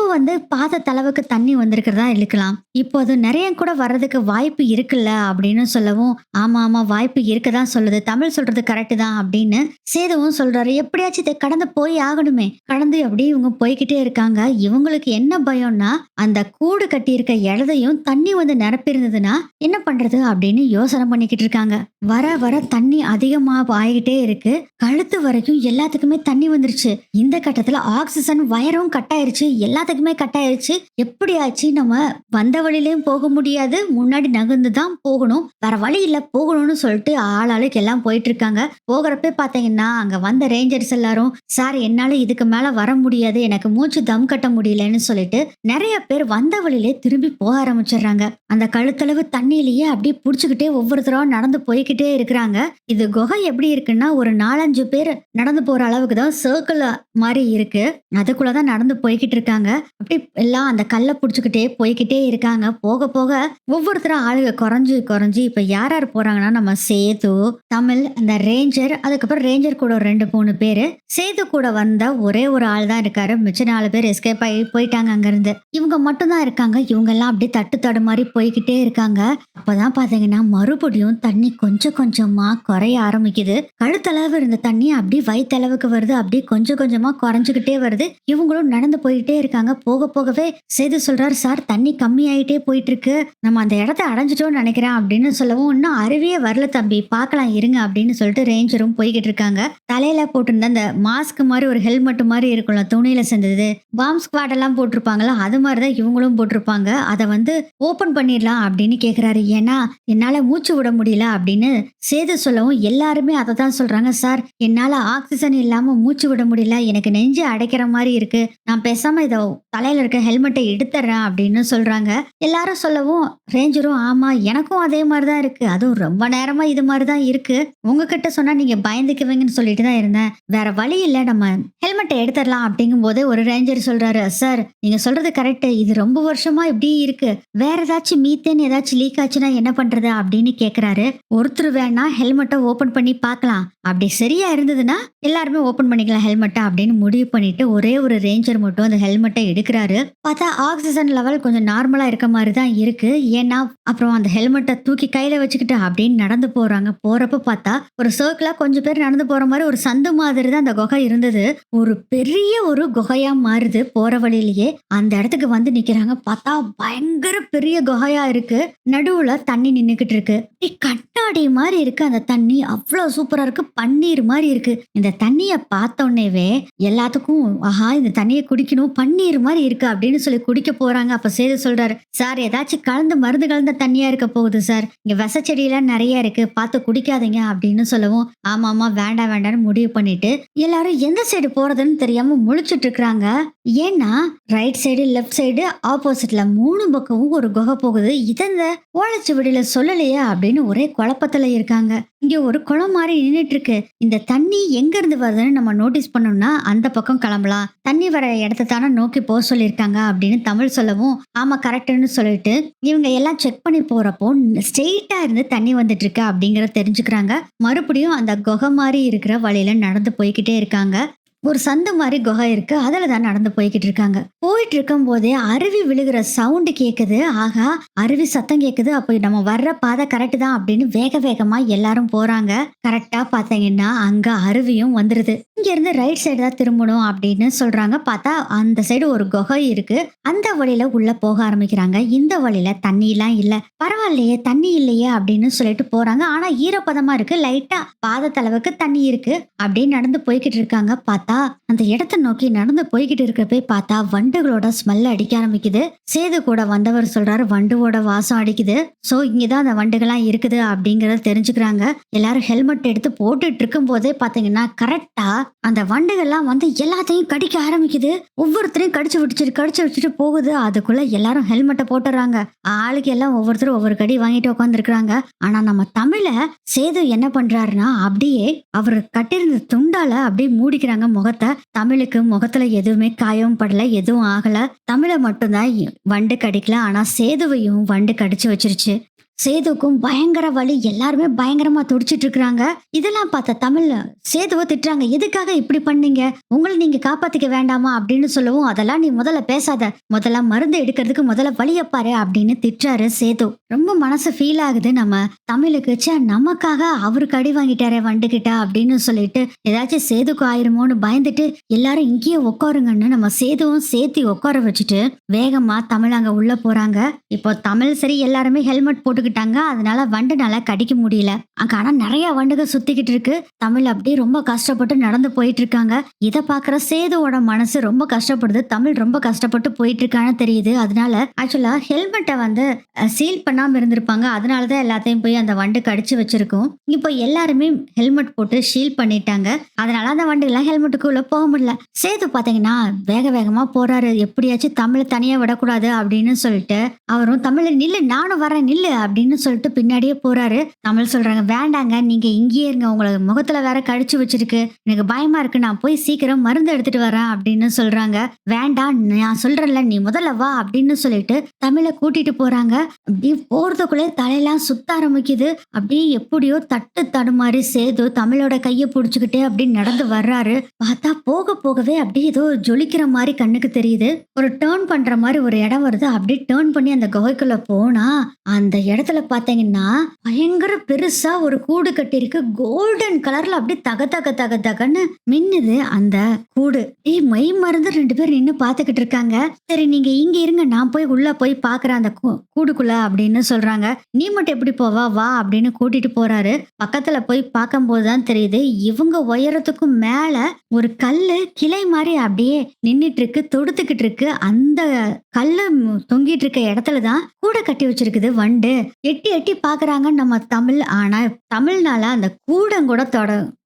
Speaker 1: பாத தளவுக்கு தண்ணி வந்திருக்கிறதா இருக்கலாம். இப்போ அது நிறைய கூட வர்றதுக்கு வாய்ப்பு இருக்குல்ல அப்படின்னு சொல்லவும், ஆமா ஆமா வாய்ப்பு இருக்குதான் சொல்லுது, தமிழ் சொல்றது கரெக்ட் தான் அப்படின்னு சேதுவும் சொல்றாரு. எப்படியாச்சும் இதை கடந்து போய் ஆகணுமே. கடந்து அப்படியே இவங்க போய்கிட்டே இருக்காங்க. இவங்களுக்கு என்ன பயம்னா, அந்த கூடு கட்டி இருக்க இடத்தையும் தண்ணி நிரப்பிருந்ததுன்னா என்ன பண்றது அப்படின்னு யோசனை பண்ணிக்கிட்டு இருக்காங்க. வர வர தண்ணி அதிகமா ஆகிட்டே இருக்கு. கழுத்து வரைக்கும் எல்லாத்துக்குமே தண்ணி வந்துருச்சு. இந்த கட்டத்துல ஆக்சிஜன் வயரும் கட் ஆயிருச்சு, எல்லாத்துக்குமே கட் ஆயிருச்சு. எப்படியாச்சு நம்ம வந்த வழியிலயும் போக முடியாது, முன்னாடி நகர்ந்து தான் போகணும், வேற வழி இல்ல போகணும்னு சொல்லிட்டு ஆளாளுக்கு எல்லாம் போயிட்டு இருக்காங்க. போகிறப்ப பாத்தீங்கன்னா அங்க வந்த ரேஞ்சர்ஸ் எல்லாரும், சார் என்னால இதுக்கு மேல வர முடியாது, எனக்கு மூச்சு தம் கட்ட முடியலன்னு சொல்லிட்டு நிறைய பேர் வந்த வழியிலே திரும்பி போக ஆரம்பிச்சிடுறாங்க. அந்த கழுத்தளவு தண்ணியிலேயே அப்படியே புடிச்சுக்கிட்டே ஒவ்வொருத்தரா நடந்து போய்கிட்டே இருக்கிறாங்க. இது குகை எப்படி இருக்குன்னா, ஒரு 4-5 பேர் நடந்து போற அளவுக்கு தான் சர்க்கிள் மாதிரி இருக்கு. அதுக்குள்ளதான் நடந்து போய்கிட்டு இருக்காங்க. அப்படி எல்லாம் அந்த கல்லை புடிச்சுக்கிட்டே போய்கிட்டே இருக்காங்க. போக போக ஒவ்வொருத்தரா ஆளுக குறைஞ்சு குறைஞ்சு இப்ப யார் யார் போறாங்கன்னா, நம்ம சேது, தமிழ், அந்த ரேஞ்சர், அதுக்கப்புறம் ரேஞ்சர் கூட ஒரு 2-3 பேரு, சேது கூட வந்த ஒரே ஒரு ஆள் தான் இருக்காரு. மிச்ச 4 பேர் எஸ்கேப் ஆகி போயிட்டாங்க அங்க இருந்து. இவங்க மட்டும் தான் இருக்காங்க. இவங்க எல்லாம் அப்படியே தட்டு தடு மாதிரி போய்கிட்டே இருக்காங்க. அப்பதான் பாத்தீங்கன்னா மறுபடியும் தண்ணி கொஞ்சம் கொஞ்சமா குறைய ஆரம்பிக்குது. கழுத்தளவு இருந்த தண்ணி அப்படியே வயிற்றளவுக்கு வருது. அப்படியே கொஞ்சம் கொஞ்சமா குறைஞ்சுக்கிட்டே வருது. இவங்களும் நடந்து போயிட்டே இருக்காங்க. போக போகவே சேது சொல்றாரு, சார் தண்ணி கம்மி ஆயிட்டே போயிட்டு இருக்கு, நம்ம அந்த இடத்த அடைஞ்சிட்டோம்னு நினைக்கிறேன் அப்படின்னு சொல்லவும், இன்னும் அருவியே வரல தம்பி, பார்க்கலாம் இருங்க அப்படின்னு சொல்லிட்டு ரேஞ்சரும் போய்கிட்டு இருக்காங்க. தலையில போட்டிருந்த அந்த மாஸ்க் மாதிரி ஒரு ஹெல்மெட் மாதிரி இருக்கும்ல, துணியில செஞ்சது, பாம் ஸ்குவாட் எல்லாம் போட்டிருப்பாங்களா, அது மாதிரிதான் இவங்களும் போட்டிருப்பாங்க. அதை ஓபன் பண்ணிடலாம் அப்படின்னு கேக்குறாரு. ஏன்னா என்னால மூச்சு விட முடியல அப்படின்னு சேது சொல்லவும் எல்லாருமே அதை தான் சொல்றாங்க, சார் என்னால ஆக்சிஜன் இல்லாம மூச்சு விட முடியல, எனக்கு நெஞ்சு அடைக்கிற மாதிரி இருக்கு, நான் பேசாம இதை தலையில இருக்க ஹெல்மெட்டை எடுத்துறேன் அப்படின்னு சொல்றாங்க. எல்லாரும் சொல்லவும் ரேஞ்சரும், ஆமா எனக்கும் அதே மாதிரிதான் இருக்கு, அதுவும் ரொம்ப நேரமா இது மாதிரிதான் இருக்கு, உங்ககிட்ட சொன்னா நீங்க பயந்துக்குவீங்கன்னு சொல்லிட்டு தான் இருந்தேன், வேற வழி இல்ல, நம்ம ஹெல்மெட்டை எடுத்துடலாம் அப்படிங்கும் போது ஒரு ரேஞ்சர் சொல்றாரு, சார் நீங்க சொல்றது கரெக்ட், இது ரொம்ப வருஷமா இப்படி இருக்கு, வேற ஏதாச்சும் மீத்தேன் ஏதாச்சும் லீக் ஆச்சுன்னா என்ன பண்றது அப்படின்னு கேக்குறாரு. ஒருத்தர் வேணா ஹெல்மெட்டை ஓபன் பண்ணி பார்க்கலாம், அப்படி சரியா இருந்ததுன்னா எல்லாருமே ஓபன் பண்ணிக்கலாம் ஹெல்மெட்டை அப்படின்னு முடிவு பண்ணிட்டு ஒரே ஒரு ரேஞ்சர் மட்டும் அந்த ஹெல்மெட்டை எடுக்கிறாரு. பார்த்தா ஆக்சிஜன் லெவல் கொஞ்சம் நார்மலா இருக்க மாதிரி தான் இருக்கு. ஏன்னா அப்புறம் அந்த ஹெல்மெட்டை தூக்கி கையில வச்சுக்கிட்டு அப்படின்னு நடந்து போறாங்க. போறப்ப பார்த்தா ஒரு சர்க்கிளா கொஞ்சம் பேர் நடந்து போற மாதிரி ஒரு சந்து மாதிரி தான் அந்த குகை இருந்தது. ஒரு பெரிய ஒரு குகையா மாறுது. போற வழியிலேயே அந்த இடத்துக்கு நிக்கிறாங்க. பார்த்தா பயங்கர பெரிய குகையா இருக்கு. நடுவுல தண்ணி நின்னுக்கிட்டு இருக்கு. கண்ணாடி மாதிரி இருக்கு அந்த தண்ணி, அவ்வளவு சூப்பரா இருக்கு, பன்னீர் மாதிரி இருக்கு. இந்த தண்ணிய பார்த்தோன்னேவே எல்லாத்துக்கும் ஆஹா இந்த தண்ணியை குடிக்கணும், பன்னீர் மாதிரி இருக்கு அப்படின்னு சொல்லி குடிக்க போறாங்க. அப்ப சேது சொல்றாரு, சார் ஏதாச்சும் கலந்து மருந்து கலந்த தண்ணியா இருக்க போகுது சார், இங்க விச செடியெல்லாம் நிறைய இருக்கு, பார்த்து குடிக்காதீங்க அப்படின்னு சொல்லவும், ஆமா ஆமா வேண்டாம் வேண்டாம்னு முடிவு பண்ணிட்டு எல்லாரும் எந்த சைடு போறதுன்னு தெரியாம முழிச்சிட்டு இருக்கிறாங்க. ஏன்னா ரைட் சைடு லெஃப்ட் சைடு ஆப்போசிட்ல 3 பக்கமும் ஒரு குகை போகுது. இந்த ஓலைச்சுவடியில சொல்லலையா அப்படின்னு ஒரே குழப்பத்துல இருக்காங்க. இங்க ஒரு குளம் மாதிரி நின்றுட்டு இருக்கு. இந்த தண்ணி எங்க இருந்து வருதுன்னு நம்ம நோட்டீஸ் பண்ணோம்னா அந்த பக்கம் கிளம்பலாம், தண்ணி வர இடத்த தானே நோக்கி போக சொல்லியிருக்காங்க அப்படின்னு தமிழ் சொல்லவும், ஆமா கரெக்ட்ன்னு சொல்லிட்டு இவங்க எல்லாம் செக் பண்ணி போறப்போ ஸ்ட்ரெயிட்டா இருந்து தண்ணி வந்துட்டு இருக்கு அப்படிங்கறத தெரிஞ்சுக்கிறாங்க. மறுபடியும் அந்த குகை மாதிரி இருக்கிற வழியில நடந்து போய்க்கிட்டே இருக்காங்க. ஒரு சந்து மாதிரி குகை இருக்கு. அதுல தான் நடந்து போய்கிட்டு இருக்காங்க. போயிட்டு இருக்கும் போதே அருவி விழுகிற சவுண்டு கேக்குது. ஆகா, அருவி சத்தம் கேக்குது. அப்போ நம்ம வர்ற பாதை கரெக்ட் தான் அப்படின்னு வேக வேகமா எல்லாரும் போறாங்க. கரெக்டா பாத்தீங்கன்னா அங்க அருவியும் வந்துருது. இங்க இருந்து ரைட் சைடு தான் திரும்பணும் அப்படின்னு சொல்றாங்க. பார்த்தா அந்த சைடு ஒரு குகை இருக்கு. அந்த வழியில உள்ள போக ஆரம்பிக்கிறாங்க. இந்த வழியில தண்ணி எல்லாம் இல்ல. பரவாயில்லையே, தண்ணி இல்லையே அப்படின்னு சொல்லிட்டு போறாங்க. ஆனா ஈரப்பதமா இருக்கு. லைட்டா பாதத்தளவுக்கு தண்ணி இருக்கு. அப்படியே நடந்து போய்கிட்டு இருக்காங்க. பார்த்தா அந்த இடத்தை நோக்கி நடந்து போய்கிட்டு இருக்கப்பே பார்த்தா வண்டுகளோட ஸ்மெல் அடிக்க ஆரம்பிக்குது. சேது கூட வந்தவர் சொல்றாரு, வண்டுவோட வாசம் அடிக்குது. சோ இங்கதான் அந்த வண்டுகள்லாம் இருக்குது அப்படிங்கறத தெரிஞ்சுக்கிறாங்க. எல்லாரும் ஹெல்மெட் எடுத்து போட்டுட்டு இருக்கும் போதே பாத்தீங்கன்னா கரெக்டா அந்த வண்டுகள்லாம் வந்து எல்லாத்தையும் கடிக்க ஆரம்பிக்குது. ஒவ்வொருத்தரையும் கடிச்சு வச்சுட்டு போகுது. அதுக்குள்ள எல்லாரும் ஹெல்மெட்டை போட்டுறாங்க. ஆளுக்கு எல்லாம் ஒவ்வொருத்தரும் ஒவ்வொரு கடி வாங்கிட்டு உட்காந்துருக்காங்க. ஆனா நம்ம தமிழ சேது என்ன பண்றாருன்னா அப்படியே அவர் கட்டிருந்த துண்டால அப்படியே மூடிக்கிறாங்க முகத்தை. தமிழுக்கு முகத்துல எதுவுமே காயவும் படல, எதுவும் ஆகல. தமிழை மட்டும்தான் வண்டு கடிக்கல. ஆனா சேதுவையும் வண்டு கடிச்சு வச்சிருச்சு. சேதுக்கும் பயங்கர வலி. எல்லாருமே பயங்கரமா துடிச்சிட்டு இருக்கிறாங்க. இதெல்லாம் பார்த்த தமிழ் சேதுவை திட்டுறாங்க. எதுக்காக இப்படி பண்ணீங்க? உங்களை நீங்க காப்பாத்திக்க வேண்டாமா அப்படின்னு சொல்லவும், அதெல்லாம் நீ முதல்ல பேசாத, முதல்ல மருந்து எடுக்கிறதுக்கு முதல்ல வழிய பாரு அப்படின்னு திட்டுறாரு சேது. ரொம்ப மனசு ஃபீல் ஆகுது நம்ம தமிழுக்கு. நமக்காக அவருக்கு அடி வாங்கிட்டாரே வண்டுகிட்ட அப்படின்னு சொல்லிட்டு ஏதாச்சும் சேதுக்கு ஆயிருமோன்னு பயந்துட்டு எல்லாரும் இங்கேயே உட்காருங்கன்னு நம்ம சேதுவும் சேர்த்து உட்கார வச்சுட்டு வேகமா தமிழ் அங்க உள்ள போறாங்க. இப்போ தமிழ் சரி எல்லாருமே ஹெல்மெட் போட்டுக்கிட்டாங்க. அதனால வண்டுனால கடிக்க முடியல. அங்க ஆனா நிறைய வண்டுகள் சுத்திக்கிட்டு இருக்கு. தமிழ் அப்படியே ரொம்ப கஷ்டப்பட்டு நடந்து போயிட்டு இருக்காங்க. இதை பாக்குற சேதுவோட மனசு ரொம்ப கஷ்டப்படுது. தமிழ் ரொம்ப கஷ்டப்பட்டு போயிட்டு இருக்கான்னு தெரியுது. அதனால ஆக்சுவலா ஹெல்மெட்டை வந்து சீல் பண்ணாம இருந்திருப்பாங்க. அதனாலதான் எல்லாத்தையும் போய் அந்த வண்டு கடிச்சு வச்சிருக்கோம். இப்போ எல்லாருமே ஹெல்மெட் போட்டு ஷீல் பண்ணிட்டாங்க. அதனால அந்த வண்டுகள்லாம் ஹெல்மெட்டுக்குள்ள போக முடியல. சேது பாத்தீங்கன்னா வேக வேகமா போறாரு. எப்படியாச்சும் தமிழை தனியா விடக்கூடாது அப்படின்னு சொல்லிட்டு அவரும் தமிழை நில்லு, நானும் வரேன் நில்லு அப்படின்னு சொல்லிட்டு பின்னாடியே போறாரு. தமிழ் சொல்றாங்க, வேண்டாங்க நீங்க இங்கேயே இருங்க, உங்களை முகத்துல வேற கடிச்சு வச்சிருக்கு, எனக்கு பயமா இருக்கு, நான் போய் சீக்கிரம் மருந்து எடுத்துட்டு வரேன் அப்படின்னு சொல்றாங்க. வேண்டாம், நான் சொல்றேன்ல, நீ முதல்ல வா அப்படின்னு சொல்லிட்டு தமிழை கூட்டிட்டு போறாங்க. அப்படியே போறதுக்குள்ளே தலையெல்லாம் சுத்த ஆரம்பிக்குது. அப்படியே எப்படியோ தட்டு தடுமாறி சேது தமிழோட கையை பிடிச்சுக்கிட்டே அப்படி நடந்து வர்றாரு. பார்த்தா போக போகவே அப்படியே ஏதோ ஜொலிக்கிற மாதிரி கண்ணுக்கு தெரியுது. ஒரு டேர்ன் பண்ற மாதிரி ஒரு இடம் வருது. அப்படியே டேர்ன் பண்ணி அந்த குகைக்குள்ள போனா அந்த இடத்துல பாத்தீங்கன்னா பயங்கர பெருசா ஒரு கூடு கட்டிருக்கு. கோல்டன் கலர்ல அப்படியே தக தக தக தகன்னு மின்னுது அந்த கூடு. மை மருந்து 2 பேர் நின்னு பாத்துக்கிட்டு இருக்காங்க. சரி நீங்க இங்க இருங்க, நான் போய் உள்ள போய் பாக்குறேன் அந்த கூடுக்குள்ள அப்படின்னு சொல்றாங்க. நீ மட்டும் எப்படி போவா, வா அப்படின்னு கூட்டிட்டு போறாரு. பக்கத்துல போய் பார்க்கும் போதுதான் தெரியுது இவங்க உயரத்துக்கும் மேல ஒரு கல்லு கிளை மாதிரி அப்படியே நின்னுட்டு இருக்கு, தொடுத்துக்கிட்டு இருக்கு. அந்த கல்லு தொங்கிட்டு இருக்க இடத்துலதான் கூட கட்டி வச்சிருக்குது வண்டு. எட்டி எட்டி பாக்குறாங்க நம்ம தமிழ். ஆனா தமிழ்னால அந்த கூடங்கூட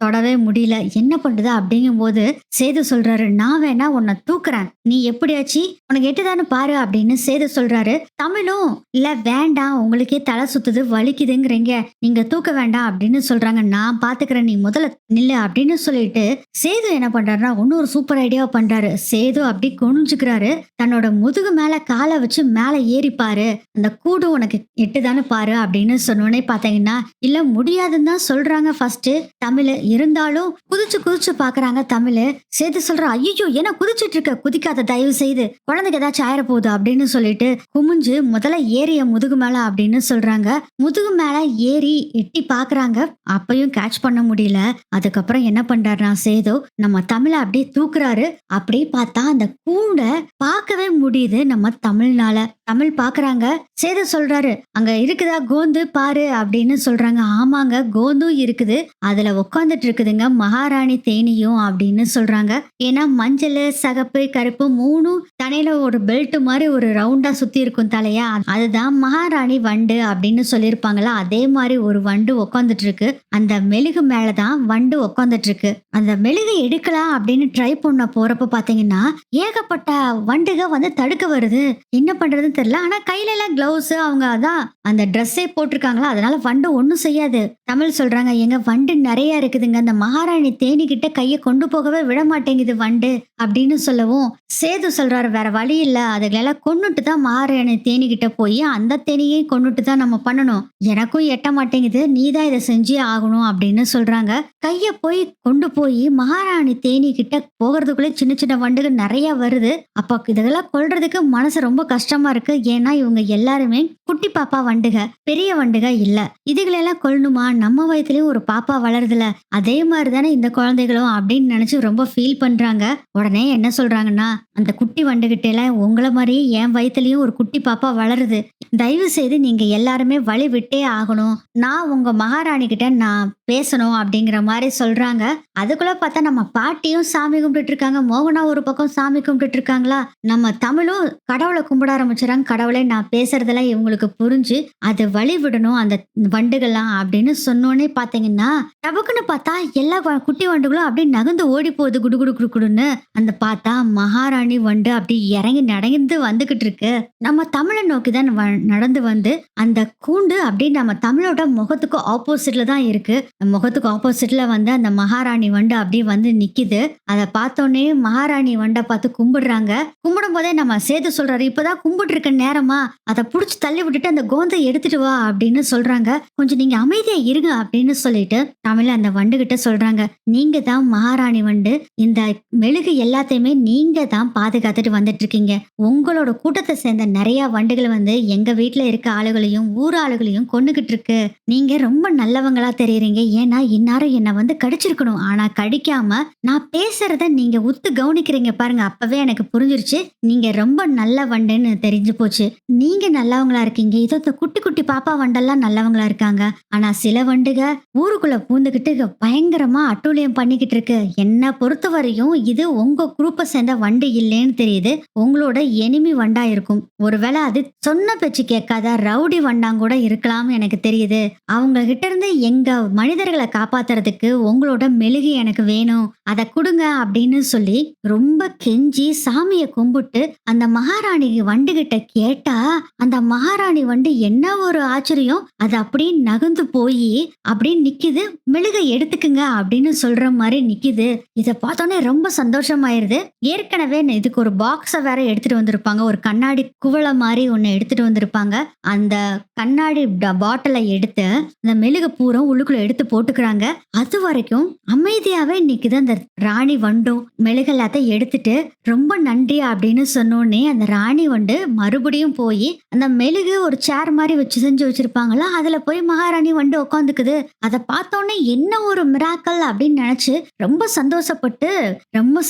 Speaker 1: தொடவே முடியல. என்ன பண்றது அப்படிங்கும் போது சேது சொல்றாரு, நான் வேணா உன்னை தூக்குறேன், நீ எப்படியாச்சு உனக்கு எட்டுதானு பாரு அப்படின்னு சேது சொல்றாரு. தமிழும் இல்ல வேண்டாம், உங்களுக்கே தலை சுத்துது வலிக்குதுங்கிறீங்க, நீங்க தூக்க வேண்டாம் அப்படின்னு சொல்றாங்க. நான் பாத்துக்கிறேன், நீ முதல்ல நில்லு அப்படின்னு சொல்லிட்டு சேது என்ன பண்றாருன்னா இன்னொரு சூப்பர் ஐடியா பண்றாரு. சேது அப்படி குனிஞ்சுக்கிறாரு. தன்னோட முதுகு மேல காலை வச்சு மேல ஏறிப்பாரு, அந்த கூடு உனக்கு எட்டுதானு பாரு அப்படின்னு சொன்னோடனே பாத்தீங்கன்னா இல்ல முடியாதுன்னு தான் சொல்றாங்க ஃபர்ஸ்ட் தமிழ். இருந்தாலும் குதிச்சு குதிச்சு பாக்குறாங்க தமிழ். சேது சொல்ற, ஐயோ என்ன குதிச்சுட்டு இருக்க, குதிக்காத தயவு செய்து, குழந்தைக்கு ஏதாச்சும் ஆயிர போகுது அப்படின்னு சொல்லிட்டு குமிஞ்சு முதல்ல ஏறிய முதுகு மேல அப்படின்னு சொல்றாங்க. முதுகு மேல ஏறி எட்டி பாக்குறாங்க. அப்பயும் கேட்ச் பண்ண முடியல. அதுக்கப்புறம் என்ன பண்றாருனா சேது நம்ம தமிழை அப்படியே தூக்குறாரு. அப்படியே பார்த்தா அந்த கூட பார்க்கவே முடியுது நம்ம தமிழ்னால. தமிழ் பாக்குறாங்க. சேது சொல்றாரு, அங்க இருக்குதா கோந்து பாரு அப்படின்னு சொல்றாங்க. ஆமாங்க கோந்தும் இருக்குது, அதுல உட்காந்துட்டு இருக்குதுங்க மகாராணி தேனியும் அப்படின்னு சொல்றாங்க. ஏன்னா மஞ்சள் சகப்பு கருப்பு 3 தலையில ஒரு பெல்ட் மாதிரி ஒரு ரவுண்டா சுத்தி இருக்கும் தலையா, அதுதான் மகாராணி வண்டு அப்படின்னு சொல்லியிருப்பாங்களா. அதே மாதிரி ஒரு வண்டு உட்காந்துட்டு இருக்கு. அந்த மெழுகு மேலதான் வண்டு உட்காந்துட்டு இருக்கு. அந்த மெழுகை எடுக்கலாம் அப்படின்னு ட்ரை பண்ண போறப்ப பாத்தீங்கன்னா ஏகப்பட்ட வண்டுக வந்து தடுக்க வருது. என்ன பண்றதுன்னு தெரியல. ஆனா கையில எல்லாம் கிளவுஸ், அவங்க அதான் அந்த ட்ரெஸ்ஸே போட்டிருக்காங்களா, அதனால வண்டு ஒண்ணும் செய்யாது. தமிழ் சொல்றாங்க, "எங்க வண்டு நெறைய இருக்குதுங்க. அந்த மகாராணி தேனீ கிட்ட கைய கொண்டு போகவே விட மாட்டேங்குது வண்டு." அப்படின்னு சொல்லவும், சேது சொல்றாரு, "வேற வழி இல்ல. அதுகளெல்லாம் கொன்னுட்டு தான் மகாராணி தேனீ கிட்ட போயி, அந்த தேனீயையும் கொன்னுட்டு தான் நம்ம பண்ணணும். எனக்கும் எட்ட மாட்டேங்குது. நீ தான் இத செஞ்சே ஆகணும்." அப்படின்னு சொல்றாங்க. கைய போய் கொண்டு போய் மகாராணி தேனீ கிட்ட போகறதுக்குள்ளே சின்ன சின்ன வண்டுகள் நெறைய வருது. அப்ப இதெல்லாம் கொல்றதுக்கு மனசு ரொம்ப கஷ்டமா இருக்கு. ஏன்னா இவங்க எல்லாருமே குட்டி பாப்பா வண்டுக. பெரிய வண்டுக இல்ல. இதுகளெல்லாம் கொல்லணுமா? நம்ம வயித்துலயும் ஒரு பாப்பா வளருதுல. அதே மாரி தானே இந்த குழந்தைகளும் அப்படின்னு நினைச்சு ரொம்ப ஃபீல் பண்றாங்க. உடனே என்ன சொல்றாங்கன்னா, அந்த குட்டி வண்டுகிட்ட எல்லாம் உங்கள மாரியே என் வயித்துலயும் ஒரு குட்டி பாப்பா வளருது. தயவு செய்து நீங்க எல்லாருமே வழி விட்டே ஆகணும். நான் உங்க மகாராணி கிட்ட நான் பேசணும் அப்படிங்கிற மாரி சொல்றாங்க. அதுக்குள்ள பார்த்தா நம்ம பாட்டியும் சாமி கும்பிட்டுட்டு இருக்காங்க. மோகனா ஒரு பக்கம் சாமி கும்பிட்டுட்டு இருக்காங்களா. நம்ம தமிழும் கடவுள கும்பிட ஆரம்பிச்சுறாங்க. கடவுளே நான் பேசுறதெல்லாம் இவங்களுக்கு புரிஞ்சு அது வழி விடணும் அந்த வண்டுகள்லாம் அப்படின்னு சொன்னோனே பாத்தீங்கன்னா, டபக்குன்னு பார்த்தா எல்லா குட்டி வண்டுகளும் அப்படியே நகர்ந்து ஓடி போகுது குடு குடு குடு குடுன்னு. அந்த பார்த்தா மகாராணி வண்டு அப்படி இறங்கி நடந்து வந்துகிட்டு இருக்கு. நம்ம தமிழை நோக்கி தான் நடந்து வந்து அந்த கூண்டு அப்படி நம்ம தமிழோட முகத்துக்கு ஆப்போசிட்ல தான் இருக்கு. முகத்துக்கு ஆப்போசிட்ல வந்து அந்த மகாராணி வண்டு அப்படியே வந்து நிக்குது. அதை பார்த்தோன்னே மகாராணி வண்டை பார்த்து கும்பிடுறாங்க. கும்பிடும் போதே நம்ம சேது சொல்றாரு, இப்பதான் கும்பிட்டு இருக்க நேரமா, அதை புடிச்சு தள்ளி விட்டுட்டு அந்த கோந்தை எடுத்துட்டு வா அப்படின்னு சொல்றாங்க. கொஞ்சம் நீங்க அமைதியா இருங்க அப்படின்னு சொல்லிட்டு தமிழ் அந்த வண்டு கிட்ட சொல்றாங்க, நீங்க தான் மகாராணி வண்டு. இந்த மெழுகு எல்லாத்தையுமே நீங்க தான் பாதுகாத்துட்டு வந்துட்டு இருக்கீங்க. உங்களோட கூட்டத்தை சேர்ந்த நிறைய வண்டுகள் வந்து எங்க வீட்டுல இருக்க ஆளுகளையும் ஊர் ஆளுகளையும் கொண்டுகிட்டு இருக்கு. நீங்க ரொம்ப நல்லவங்களா தெரியுறீங்க. ஏன்னா இந்நேரம் என்னை வந்து கடிச்சிருக்கணும். ஆனா கடிக்காம நான் பேசுறத நீங்க உத்து கவனிக்கிறீங்க பாருங்க. அப்பவே எனக்கு புரிஞ்சிருச்சு நீங்க ரொம்ப நல்ல வண்டுன்னு தெரிஞ்சு போச்சு. நீங்க நல்லவங்களா இருக்கீங்க. இதோ இந்த குட்டி குட்டி பாப்பா வண்டெல்லாம் நல்லவங்களா இருக்காங்க. ஆனா சில வண்டுக ஊருக்குள்ள பூந்துகிட்டு பயங்கரமா அட்டூழியம் பண்ணிக்கிட்டு இருக்கு. என்ன பொறுத்த வரையும் இது உங்க குரூப்பை சேர்ந்த வண்டு இல்லைன்னு தெரியுது. உங்களோட எனிமி வண்டா இருக்கும். ஒருவேளை அது சொன்ன பேச்சு கேட்காத ரவுடி வண்டாங் கூட இருக்கலாம்னு எனக்கு தெரியுது. அவங்க கிட்ட இருந்து எங்க மனிதர்களை காப்பாத்துறதுக்கு உங்களோட மெழுகு எனக்கு வேணும். அதை கொடுங்க அப்படின்னு சொல்லி ரொம்ப கெஞ்சி சாமியை கும்பிட்டு அந்த மகாராணி வண்டு கிட்ட கேட்டா, அந்த மகாராணி வண்டு என்ன ஒரு ஆச்சரியம், அது அப்படியே நகர்ந்து போய் அப்படியே நிக்குது. மெழுகை எடுத்துக்குங்க அப்படின்னு சொல்ற மாதிரி நிக்குது. இதை பார்த்தோன்னே ரொம்ப சந்தோஷமாயிருது. ஏற்கனவே இதுக்கு ஒரு பாக்ஸை வேற எடுத்துட்டு வந்திருப்பாங்க. ஒரு கண்ணாடி குவளை மாதிரி ஒன்னு எடுத்துட்டு வந்திருப்பாங்க. அந்த கண்ணாடி பாட்டிலை எடுத்து அந்த மெழுகு பூரா உள்ளுக்குள்ள எடுத்து போட்டுக்கிறாங்க. அது வரைக்கும் அமைதியாவே நிக்குது. அந்த ராணி வண்டும் மெழுகு எல்லாத்தையும் எடுத்துட்டு ரொம்ப நன்றி அப்படின்னு சொன்னோடனே அந்த ராணி வண்டு மறுபடியும் போய் அந்த மெழுகு ஒரு சேர் மாதிரி வச்சு செஞ்சு வச்சிருப்பாங்களா, அதுல போய் மகாராணி வண்டு உட்காந்துக்குது. அதை பார்த்தோன்னே என்ன ஒரு மிராக்கல் அப்படின்னு நினைச்சு ரொம்ப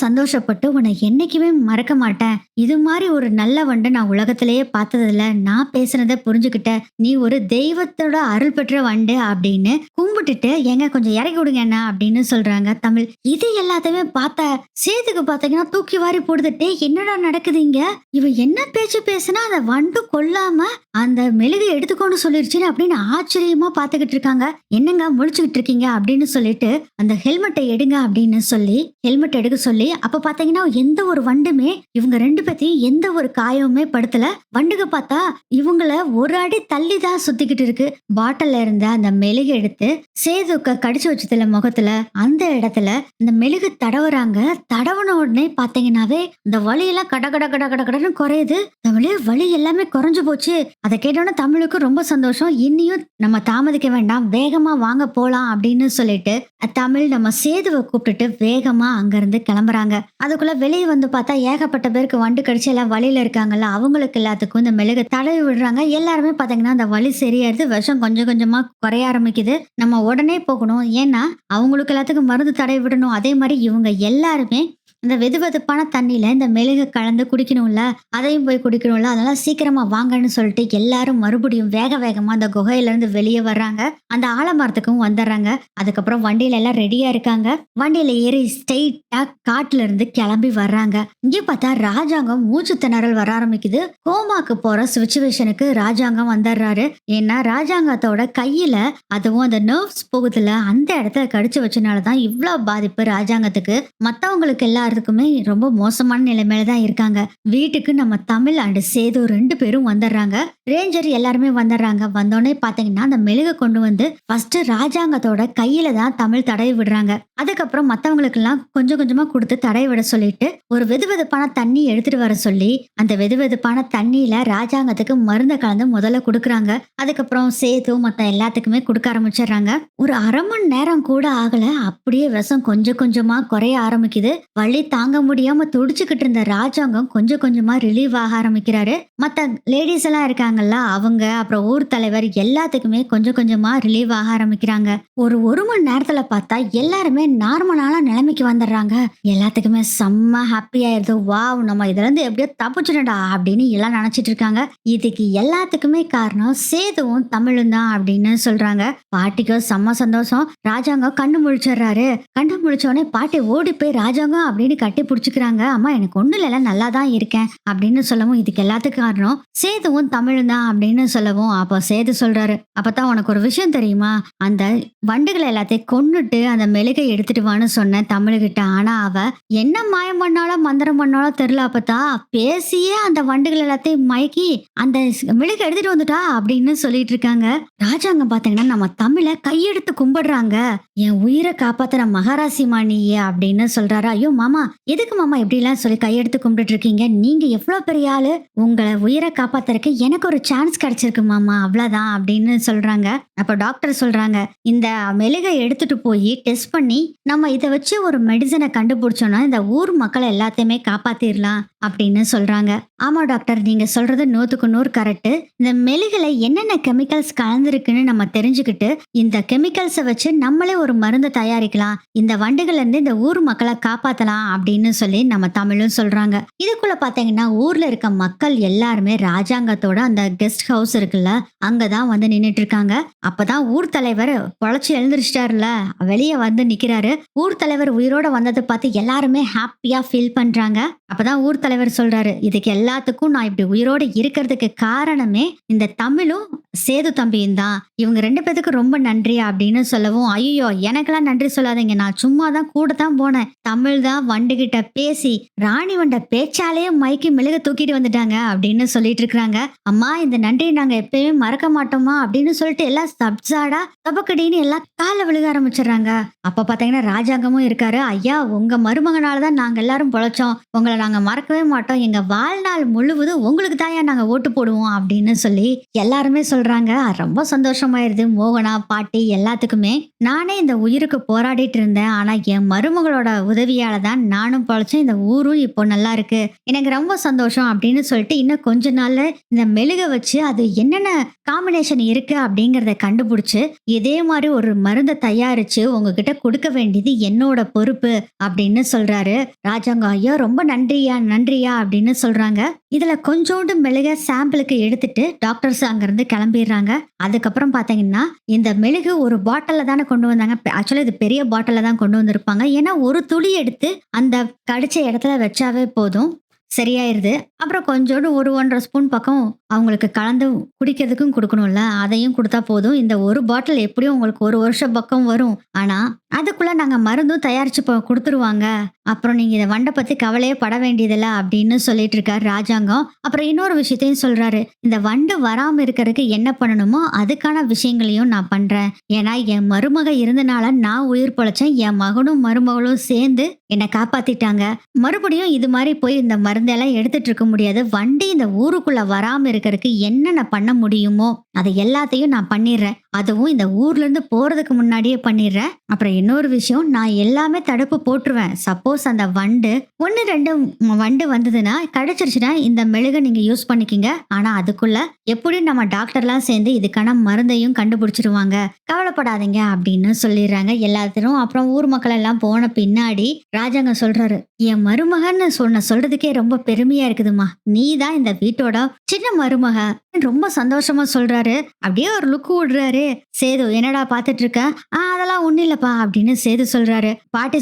Speaker 1: சந்தோஷப்பட்டு உன்னை என்னைக்குமே மறக்க மாட்டேன். இது மாதிரி ஒரு நல்ல வண்டு நான் உலகத்திலேயே பார்த்ததில்ல. நான் பேசுனதை புரிஞ்சுக்கிட்ட. நீ ஒரு தெய்வத்தோட அருள் பெற்ற வண்டு அப்படின்னு கும்பிட்டுட்டு எங்க கொஞ்சம் இறக்கி விடுங்க என்ன அப்படின்னு சொல்றாங்க தமிழ். இது எல்லாத்தையுமே பார்த்த சேதுக்கு பாத்தீங்கன்னா தூக்கி வாரி போடுதுட்டே, என்னடா நடக்குதுங்க, இவ என்ன பேச்சு பேசுனா அந்த வண்டு கொல்லாம அந்த மெழுகை எடுத்துக்கொண்டு சொல்லிருச்சுன்னு அப்படின்னு ஆச்சரியமா பாத்துக்கிட்டு இருக்காங்க. என்னங்க முழிச்சுக்கிட்டு இருக்கீங்க அப்படின்னு சொல்லிட்டு அந்த ஹெல்மெட்டை எடுங்க அப்படின்னு சொல்லி ஹெல்மெட் எடுக்க சொல்லி, அப்ப பாத்தீங்கன்னா எந்த ஒரு வண்டுமே இவங்க ரெண்டு பேத்தையும் எந்த ஒரு காயமுமே படுத்தல. வண்டுக பார்த்தா இவங்கள ஒரு அடி தள்ளி தான் சுத்திக்கிட்டு இருக்கு. பாட்டில்ல இருந்த அந்த மெழுகு எடுத்து சேதுக்க கடிச்சு வச்சதுல முகத்துல அந்த இடத்துல அந்த மெழுகு தடவுறாங்க. தடவுன உடனே பாத்தீங்கன்னாவே இந்த வலியெல்லாம் கட கட கட கட கடன்னு குறையுது. தமிழ் வலி எல்லாமே குறைஞ்சு போச்சு. அதை கேட்டோன்னா தமிழுக்கு ரொம்ப சந்தோஷம். இன்னியும் நம்ம தாமதிக்க வேண்டாம், வேகமா வாங்க போலாம் அப்படின்னு சொல்லிட்டு தமிழ் நம்ம சேதுவை கூப்பிட்டுட்டு வேகமா அங்க இருந்து கிளம்புறாங்க. அதுக்குள்ள வெளியே வந்து பார்த்தா ஏகப்பட்ட பேருக்கு வண்டு கடிச்சு எல்லாம் வலியில இருக்காங்கல்ல, அவங்களுக்கு எல்லாத்துக்கும் இந்த மெழுகு தடவி விடுறாங்க. எல்லாருமே பாத்தீங்கன்னா அந்த வலி சரியாயிருது. விஷம் கொஞ்சம் கொஞ்சமா குறைய ஆரம்பிக்குது. நம்ம உடனே போகணும். ஏன்னா அவங்களுக்கு எல்லாத்துக்கும் மருந்து தடவி விடணும். அதே மாதிரி இவங்க எல்லாருமே இந்த வெதுவெதுப்பான தண்ணியில இந்த மெழுகு கலந்து குடிக்கணும்ல, அதையும் போய் குடிக்கணும்ல, அதெல்லாம் சீக்கிரமா வாங்கன்னு சொல்லிட்டு எல்லாரும் மறுபடியும் வேக வேகமா அந்த குகையில இருந்து வெளியே வர்றாங்க. அந்த ஆலமரத்துக்கும் வந்துடுறாங்க. அதுக்கப்புறம் வண்டியில எல்லாம் ரெடியா இருக்காங்க. வண்டியில ஏறி ஸ்ட்ரெயிட்டா காட்டுல இருந்து கிளம்பி வர்றாங்க. இங்கே பார்த்தா ராஜாங்கம் மூச்சு திணறல் வர ஆரம்பிக்குது. கோமாக்கு போற சுச்சுவேஷனுக்கு ராஜாங்கம் வந்துடுறாரு. ஏன்னா ராஜாங்கத்தோட கையில அதுவும் அந்த நர்வ்ஸ் போகுதுல, அந்த இடத்துல கடிச்சு வச்சனாலதான் இவ்வளவு பாதிப்பு ராஜாங்கத்துக்கு. மத்தவங்களுக்கு எல்லாரும் எல்லாத்துக்குமே ரொம்ப மோசமான நிலைமையில தான் இருக்காங்க. வீட்டுக்கு நம்ம தமிழ் அண்ட் சேது 2 பேரும் வந்துடுறாங்க. ரேஞ்சர் எல்லாருமே வந்துடுறாங்க. வந்தோடனே பாத்தீங்கன்னா அந்த மெழுக கொண்டு வந்து ஃபர்ஸ்ட் ராஜாங்கத்தோட கையில தான் தமிழ் தடவி விடுறாங்க. அதுக்கப்புறம் மத்தவங்களுக்கு எல்லாம் கொஞ்சம் கொஞ்சமா கொடுத்து தடவி விட சொல்லிட்டு ஒரு வெதுவெதுப்பான தண்ணி எடுத்துட்டு வர சொல்லி அந்த வெதுவெதுப்பான தண்ணியில ராஜாங்கத்துக்கு மருந்த கலந்து முதல்ல கொடுக்குறாங்க. அதுக்கப்புறம் சேது மத்த எல்லாத்துக்குமே கொடுக்க ஆரம்பிச்சிடுறாங்க. ஒரு 1/2 மணி நேரம் கூட ஆகல, அப்படியே விஷம் கொஞ்சம் கொஞ்சமா குறைய ஆரம்பிக்குது. வலி தாங்க முடியாம துடிச்சுக்கிட்டு இருந்த ராஜாங்கம் கொஞ்சம் கொஞ்சமா ரிலீவ் ஆக ஆரம்பிக்கிறாரு. மத்த லேடிஸ் எல்லாம் இருக்காங்கல்ல, அவங்க அப்புறம் ஊர் தலைவர் எல்லாத்துக்குமே கொஞ்சம் கொஞ்சமா ரிலீவ் ஆக ஆரம்பிக்கிறாங்க. ஒரு மணி நேரத்துல பார்த்தா எல்லாருமே நார்மலான நிலைமைக்கு வந்துடுறாங்க. எல்லாத்துக்குமே செம்ம ஹாப்பி ஆயிருது. வாவ், நம்ம இதுல இருந்து எப்படியோ தப்பிச்சிடா அப்படின்னு எல்லாம் நினைச்சிட்டு இருக்காங்க. இதுக்கு எல்லாத்துக்குமே காரணம் சேதுவும் தமிழும் தான் அப்படின்னு சொல்றாங்க. பாட்டிக்கோ செம்ம சந்தோஷம். ராஜாங்கம் கண்ணு முழிச்சிடுறாரு. கண்ணு முழிச்சோடனே பாட்டி ஓடி போய் ராஜாங்கம் அப்படின்னு கட்டி பிடிச்சிக்கிறாங்க. அம்மா எனக்கு ஒண்ணு இல்ல, நல்லா தான் இருக்கேன் அப்படின்னு சொல்லவும் இதுக்கு எல்லாத்துக்கும் காரணம் சேதுவும் தமிழும் தான் அப்படின்னு சொல்லவும் அப்போ சேது சொல்றாரு, அப்பதான் உனக்கு ஒரு விஷயம் தெரியுமா, அந்த வண்டுகளை எல்லாத்தையும் கொன்னுட்டு அந்த மெழுகை எடுத்துட்டு வான்னு சொன்னேன் தமிழ்கிட்ட. ஆனா அவ என்ன மாயம் பண்ணாலும் மந்திரம் பண்ணாலும் தெரியல, அப்பத்தா பேசியே அந்த வண்டுகள் எல்லாத்தையும் மயக்கி அந்த மெழுகை எடுத்துட்டு வந்துட்டா அப்படின்னு சொல்லிட்டு இருக்காங்க. ராஜாங்க பாத்தீங்கன்னா நம்ம தமிழை கையெடுத்து கும்பிடுறாங்க. என் உயிரை காப்பாத்துற மகாராசிமா நீயே அப்படின்னு சொல்றாரு. ஐயோ மாமா, எதுக்கு மாமா இப்படி எல்லாம் சொல்லி கையெடுத்து கும்பிட்டு இருக்கீங்க, நீங்க எவ்வளவு பெரிய ஆளு, உங்களை உயிரை காப்பாத்துறதுக்கு எனக்கு ஒரு சான்ஸ் கிடைச்சிருக்கு மாமா, அவ்வளவுதான் அப்படின்னு சொல்றாங்க. அப்ப டாக்டர் சொல்றாங்க, இந்த மெழுகை எடுத்துட்டு போய் டெஸ்ட் பண்ணி நம்ம இதை வச்சு ஒரு மெடிசனை கண்டுபிடிச்சோம்னா இந்த ஊர் மக்களை எல்லாத்தையுமே காப்பாத்திரலாம் அப்படின்னு சொல்றாங்க. ஆமா டாக்டர், நீங்க சொல்றது 100க்கு 100 கரெக்ட். இந்த மெழுகுல என்னென்ன கெமிக்கல்ஸ் கலந்துருக்குன்னு நம்ம தெரிஞ்சுக்கிட்டு இந்த கெமிக்கல்ஸை வச்சு நம்மளே ஒரு மருந்து தயாரிக்கலாம், இந்த வண்டுகள்ல இருந்து இந்த ஊர் மக்களை காப்பாத்தலாம் அப்படின்னு சொல்லி நம்ம தமிழும் சொல்றாங்க. இதுக்குள்ள பாத்தீங்கன்னா ஊர்ல இருக்க மக்கள் எல்லாருமே ராஜாங்கத்தோட அந்த கெஸ்ட் ஹவுஸ் இருக்குல்ல, அங்கதான் வந்து நின்னுட்டு இருக்காங்க. அப்பதான் ஊர் தலைவர் பொழைச்சு எழுந்திருச்சிட்டாருல, வெளியே வந்து நிக்கிறாரு. ஊர் தலைவர் உயிரோட வந்ததை பார்த்து எல்லாருமே ஹாப்பியா ஃபீல் பண்றாங்க. அப்பதான் ஊர் தலைவர் சொல்றாரு, இதுக்கு எல்லாத்துக்கும் நான் இப்படி உயிரோட இருக்கிறதுக்கு காரணமே இந்த தமிழும் சேது தம்பியும் தான், இவங்க 2 பேத்துக்கு ரொம்ப நன்றி அப்படின்னு சொல்லவும், ஐயோ எனக்கெல்லாம் நன்றி சொல்லாதீங்க, நான் சும்மா தான் கூட தான் போனேன், தமிழ் தான் வண்டுகிட்ட பேசி ராணி வண்ட பேச்சாலே மைக்கி மெழுக தூக்கிட்டு வந்துட்டாங்க அப்படின்னு சொல்லிட்டு இருக்காங்க. அம்மா இந்த நன்றியை நாங்க எப்பயுமே மறக்க மாட்டோமா அப்படின்னு சொல்லிட்டு எல்லாம் சப்சாடா தபக்கடின்னு எல்லாம் கால விழுக ஆரம்பிச்சிடுறாங்க. அப்ப பாத்தீங்கன்னா ராஜாங்கமும் இருக்காரு. ஐயா, உங்க மருமகனாலதான் நாங்க எல்லாரும் பொழைச்சோம், உங்களை நாங்க மறக்கவே மாட்டோம், எங்க வாழ்நாள் முழுவதும் உங்களுக்கு தாயா நாங்க ஓட்டு போடுவோம் அப்படின்னு சொல்லி எல்லாருமே சொல்றாங்க. ரொம்ப சந்தோஷமாயிருது மோகனா பாட்டி எல்லாத்துக்குமே. நானே இந்த உயிருக்கு போராடிட்டு இருந்தேன், ஆனா என் மருமகளோட உதவியால தான் நானும் பொழைச்சேன், இந்த ஊரும் இப்போ நல்லா இருக்கு, எனக்கு ரொம்ப சந்தோஷம் அப்படின்னு சொல்லிட்டு இன்னும் கொஞ்ச நாள்ல இந்த மெழுக வச்சு அது என்னென்ன காம்பினேஷன் இருக்கு அப்படிங்கறத கண்டுபிடிச்சு இதே மாதிரி ஒரு மருந்தை தயாரிச்சு உங்ககிட்ட கொடுக்க வேண்டியது என்னோட பொறுப்பு அப்படின்னு சொல்றாரு. ராஜாங்க ஐயா ரொம்ப நன்றியா நன்றியா அப்படின்னு சொல்றாங்க. இதுல கொஞ்சோண்டு மெழுக சாம்பிளுக்கு எடுத்துட்டு டாக்டர்ஸ் அங்கிருந்து கிளம்பிடுறாங்க. அதுக்கப்புறம் பாத்தீங்கன்னா இந்த மெழுகு ஒரு பாட்டில தானே கொண்டு வந்தாங்க. ஆக்சுவலா இது பெரிய பாட்டில தான் கொண்டு வந்திருப்பாங்க. ஏன்னா ஒரு துளி எடுத்து அந்த கடிச்ச இடத்துல வச்சாவே போதும், சரியாயிருது. அப்புறம் கொஞ்சோண்டு 1-1.5 ஸ்பூன் பக்கம் அவங்களுக்கு கலந்து குடிக்கிறதுக்கும் கொடுக்கணும்ல, அதையும் கொடுத்தா போதும். இந்த ஒரு பாட்டில் எப்படியும் உங்களுக்கு 1 வருஷம் பக்கம் வரும். ஆனா அதுக்குள்ள நாங்க மருந்தும் தயாரிச்சு கொடுத்துருவாங்க, அப்புறம் நீங்க இதை வண்டை பத்தி கவலையே பட வேண்டியதில்ல அப்படின்னு சொல்லிட்டு இருக்காரு ராஜாங்கம். அப்புறம் இன்னொரு விஷயத்தையும் சொல்றாரு, இந்த வண்டு வராம இருக்கிறதுக்கு என்ன பண்ணணுமோ அதுக்கான விஷயங்களையும் நான் பண்றேன். ஏன்னா என் மருமக இருந்தனால நான் உயிர் பொழைச்சேன், என் மகனும் மருமகளும் சேர்ந்து என்னை காப்பாத்திட்டாங்க. மறுபடியும் இது மாதிரி போய் இந்த மருந்தெல்லாம் எடுத்துட்டு இருக்க முடியாது. வண்டி இந்த ஊருக்குள்ள வராம இருக்கிறதுக்கு என்னென்ன பண்ண முடியுமோ அதை எல்லாத்தையும் நான் பண்ணிடுறேன், அதுவும் இந்த ஊர்ல இருந்து போறதுக்கு முன்னாடியே பண்ணிடுறேன். அப்புறம் இன்னொரு விஷயம், நான் எல்லாமே தடுப்பு போட்டுருவேன். சப்போஸ் அந்த வண்டு 1-2 வண்டு வந்ததுன்னா கிடைச்சிருச்சுன்னா இந்த மெழுகை நீங்க யூஸ் பண்ணிக்கிங்க. ஆனா அதுக்குள்ள எப்படியும் நம்ம டாக்டர்லாம் சேர்ந்து இதுக்கான மருந்தையும் கண்டுபிடிச்சிருவாங்க, கவலைப்படாதீங்க அப்படின்னு சொல்லிடுறாங்க எல்லாத்திலும். அப்புறம் ஊர் மக்கள் எல்லாம் போன பின்னாடி ராஜாங்க சொல்றாரு, என் மருமகன்னு சொல்றதுக்கே ரொம்ப பெருமையா இருக்குதுமா, நீ தான் இந்த வீட்டோட சின்ன மருமக, ரொம்ப சந்தோஷமா சொல்றாரு. அப்படியே ஒரு லுக் விடுறாரு. சேது என்னடா பார்த்துட்டு இருக்க? அதெல்லாம் ஒண்ணும் இல்லப்பா அப்படின்னு சேது சொல்றாரு. பாட்டி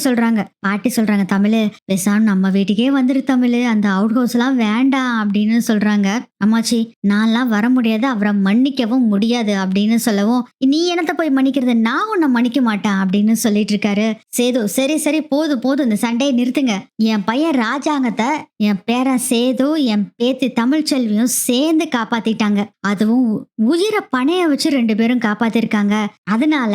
Speaker 1: சொல்றாங்க தமிழு, பேசாம நம்ம வீட்டுக்கே வந்துரு தமிழு. அந்த அவுட் ஹவுஸ்லாம் வேண்டாம் அப்படின்னு சொல்றாங்க. அம்மாச்சி நான்லாம் வர முடியாது. அவர மன்னிக்கவும் முடியாது அப்படின்னு சொல்லவும், நீ என்னத்த போய் மன்னிக்கிறது? நான் உன்ன மன்னிக்க மாட்டேன் அப்படின்னு சொல்லிட்டு இருக்காரு. சேது சரி சரி போதும் போதும் இந்த சண்டையை நிறுத்துங்க. என் பையன் ராஜாங்கத்த என் பேரன் சேது என் பேத்தி தமிழ்ச்செல்வியும் சேர்ந்து காப்பாத்திட்டாங்க. அதுவும் உயிரை பணைய வச்சு 2 பேரும் காப்பாத்திருக்காங்க. அதனால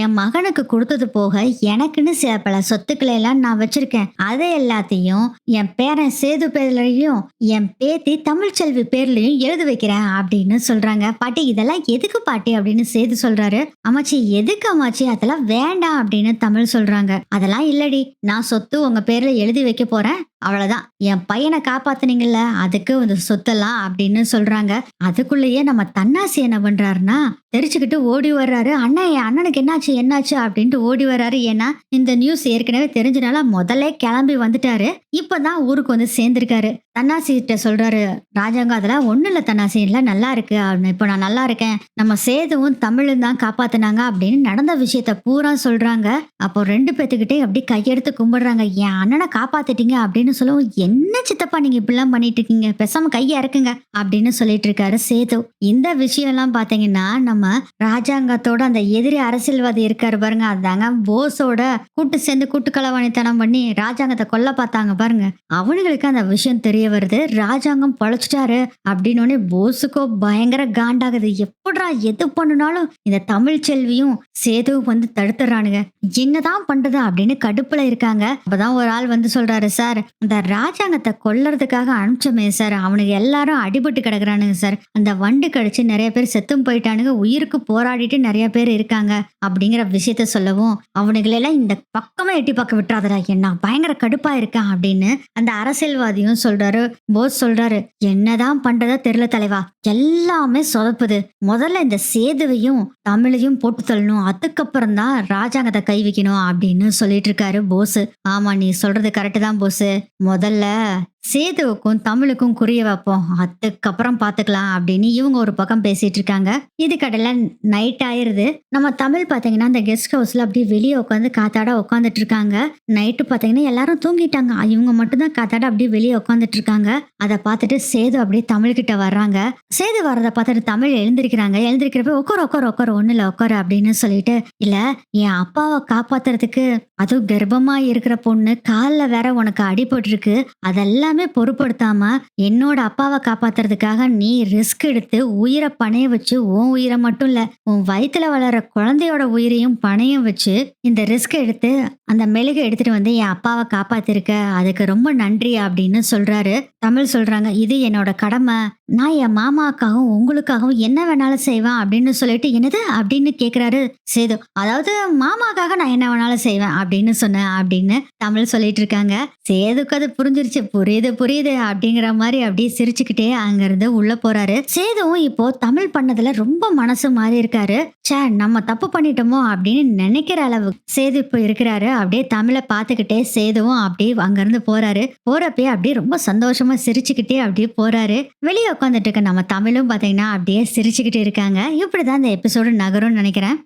Speaker 1: என் மகனுக்கு கொடுத்தது போக எனக்குன்னு சில பல சொத்துக்களை எல்லாம் நான் வச்சிருக்கேன். அதை எல்லாத்தையும் என் பேரன் சேது பேர்லயும் என் பேத்தி தமிழ்ச்செல்வி பேர்லயும் எழுதி வைக்கிறேன் அப்படின்னு சொல்றாங்க. பாட்டி இதெல்லாம் எதுக்கு பாட்டி அப்படின்னு சேது சொல்றாரு. அம்மாச்சி எதுக்கு அம்மாச்சி? அதெல்லாம் வேண்டாம் அப்படின்னு தமிழ் சொல்றாங்க. அதெல்லாம் இல்லடி, நான் சொத்து உங்க பேர்ல எழுதி வைக்க போறேன், அவ்வளவுதான். என் பையனை காப்பாத்துனீங்கல்ல அதுக்கு இந்த சொத்தெல்லாம் அப்படின்னு சொல்றாங்க. அதுக்குள்ளேயே நம்ம தன்னாசி என்ன பண்றாருன்னா தெரிச்சுக்கிட்டு ஓடி வர்றாரு. அண்ணா என் அண்ணனுக்கு என்னாச்சு அப்படின்ட்டு ஓடி வர்றாரு. ஏன்னா இந்த நியூஸ் ஏற்கனவே தெரிஞ்சனால முதல்ல கிளம்பி வந்துட்டாரு. இப்பதான் ஊருக்கு வந்து சேர்ந்திருக்காரு. தன்னாசி கிட்ட சொல்றாரு ராஜாங்க, அதெல்லாம் ஒண்ணு இல்ல தன்னாசி, இல்ல நல்லா இருக்கு, இப்ப நான் நல்லா இருக்கேன், நம்ம சேதுவும் தமிழும் தான் காப்பாத்துனாங்க அப்படின்னு நடந்த விஷயத்த பூரா சொல்றாங்க. அப்போ 2 பேத்துக்கிட்டே அப்படி கையெடுத்து கும்பிடுறாங்க. என் அண்ணனை காப்பாத்திட்டீங்க அப்படின்னு சொல்லவும், என்ன சித்தப்பா நீங்க இப்படிலாம் பண்ணிட்டு இருக்கீங்க, பேசாம கையை இறக்குங்க அப்படின்னு சொல்லிட்டு இருக்காரு சேது. இந்த விஷயம் எல்லாம் பாத்தீங்கன்னா நம்ம ராஜாங்கத்தோட அந்த எதிரி அரசியல்வாதி இருக்காரு பாருங்க, அதாங்க போஸோட கூட்டு சேர்ந்து கூட்டு களவாணித்தனம் பண்ணி ராஜாங்கத்தை கொல்ல பார்த்தாங்க பாருங்க. அவனுங்களுக்கு அந்த விஷயம் தெரிய வருது. ராஜாங்கம் பழச்சிட்டாரு அப்படின்னு போஸுக்கோ பயங்கர காண்டாகுது. எப்படா எது பண்ணுனாலும் இந்த தமிழ்ச்செல்வியும் சேது வந்து தடுத்துறானுங்க, என்னதான் பண்றது அப்படின்னு கடுப்புல இருக்காங்க. அப்பதான் ஒரு ஆள் வந்து சொல்றாரு, சார் இந்த ராஜாங்கத்தை கொல்றதுக்காக அனுப்பிச்சோமே சார், அவனுக்கு எல்லாரும் அடிபட்டு கிடக்குறானுங்க சார், அந்த வண்டு கடிச்சு நிறைய பேர் செத்தும் போயிட்டானுங்க, உயிருக்கு போராடிட்டு நிறைய பேர் இருக்காங்க அப்படிங்கிற விஷயத்த சொல்லவும், அவனுங்களெல்லாம் இந்த பக்கமே எட்டி பக்கம் விட்டுறாதடா, என்ன பயங்கர கடுப்பா இருக்கான் அப்படின்னு அந்த அரசியல்வாதியும் சொல்றாரு. போஸ் சொல்றாரு, என்னதான் பண்றதா தெரியல தலைவா, எல்லாமே சொதப்புது, முதல்ல இந்த சேதுவையும் தமிழையும் போட்டு தள்ளணும், அதுக்கப்புறம் தான் ராஜாங்கத்தை கை வைக்கணும் அப்படின்னு சொல்லிட்டு இருக்காரு போஸ். ஆமா நீ சொல்றது கரெக்ட் தான் போஸ், முதல்ல சேதுவுக்கும் தமிழுக்கும் குறிய வைப்போம், அதுக்கப்புறம் பாத்துக்கலாம் அப்படின்னு இவங்க ஒரு பக்கம் பேசிட்டு இருக்காங்க. இது கடையில நைட் ஆயிருது. நம்ம தமிழ் பாத்தீங்கன்னா அந்த கெஸ்ட் ஹவுஸ்ல அப்படியே வெளியே உட்காந்து காத்தாட உட்காந்துட்டு இருக்காங்க. நைட்டு பாத்தீங்கன்னா எல்லாரும் தூங்கிட்டாங்க, இவங்க மட்டும்தான் காத்தாட அப்படியே வெளியே உட்காந்துட்டு இருக்காங்க. அதை பார்த்துட்டு சேது அப்படியே தமிழ்கிட்ட வர்றாங்க. சேது வர்றதை பார்த்துட்டு தமிழ் எழுந்திருக்கிறப்ப உட்கார ஒண்ணு இல்ல உட்காரு அப்படின்னு சொல்லிட்டு, இல்ல என் அப்பாவை காப்பாத்துறதுக்கு, அதுவும் கர்ப்பமா இருக்கிற பொண்ணு, காலில் வேற உனக்கு அடிபட்டு இருக்கு, அதெல்லாமே பொருட்படுத்தாம என்னோட அப்பாவை காப்பாத்துறதுக்காக நீ ரிஸ்க் எடுத்து உயிரை பணைய வச்சு, உன் உயிரை மட்டும் இல்ல உன் வயித்துல வளர குழந்தையோட உயிரையும் பணையம் வச்சு இந்த ரிஸ்க் எடுத்து அந்த மெழுகை எடுத்துட்டு வந்து என் அப்பாவை காப்பாத்திருக்க, அதுக்கு ரொம்ப நன்றி அப்படின்னு சொல்றாரு. தமிழ் சொல்றாங்க, இது என்னோட கடமை, நான் என் மாமாக்காகவும் உங்களுக்காகவும் என்ன வேணாலும் செய்வேன் அப்படின்னு சொல்லிட்டு, என்னது அப்படின்னு கேக்குறாரு சேது. அதாவது மாமாக்காக நான் என்ன வேணாலும் செய்வேன் அப்படின்னு சொன்னேன் அப்படின்னு தமிழ் சொல்லிட்டு இருக்காங்க. சேதுக்கு அது புரிஞ்சிருச்சு, புரியுது அப்படிங்கிற மாதிரி அப்படியே சிரிச்சுக்கிட்டே அங்க இருந்து உள்ள போறாரு. சேதுவும் இப்போ தமிழ் பண்ணதுல ரொம்ப மனசு மாறி இருக்காரு. சே நம்ம தப்பு பண்ணிட்டோமோ அப்படின்னு நினைக்கிற அளவு சேது இப்போ இருக்கிறாரு. அப்படியே தமிழை பார்த்துக்கிட்டே சேதுவும் அப்படியே அங்கிருந்து போறாரு. போறப்பே அப்படியே ரொம்ப சந்தோஷமா சிரிச்சுக்கிட்டே அப்படியே போறாரு. வெளியே உட்காந்துட்டு இருக்க நம்ம தமிழும் பாத்தீங்கன்னா அப்படியே சிரிச்சுக்கிட்டு இருக்காங்க. இப்படிதான் இந்த எபிசோடு நகரும்னு நினைக்கிறேன்.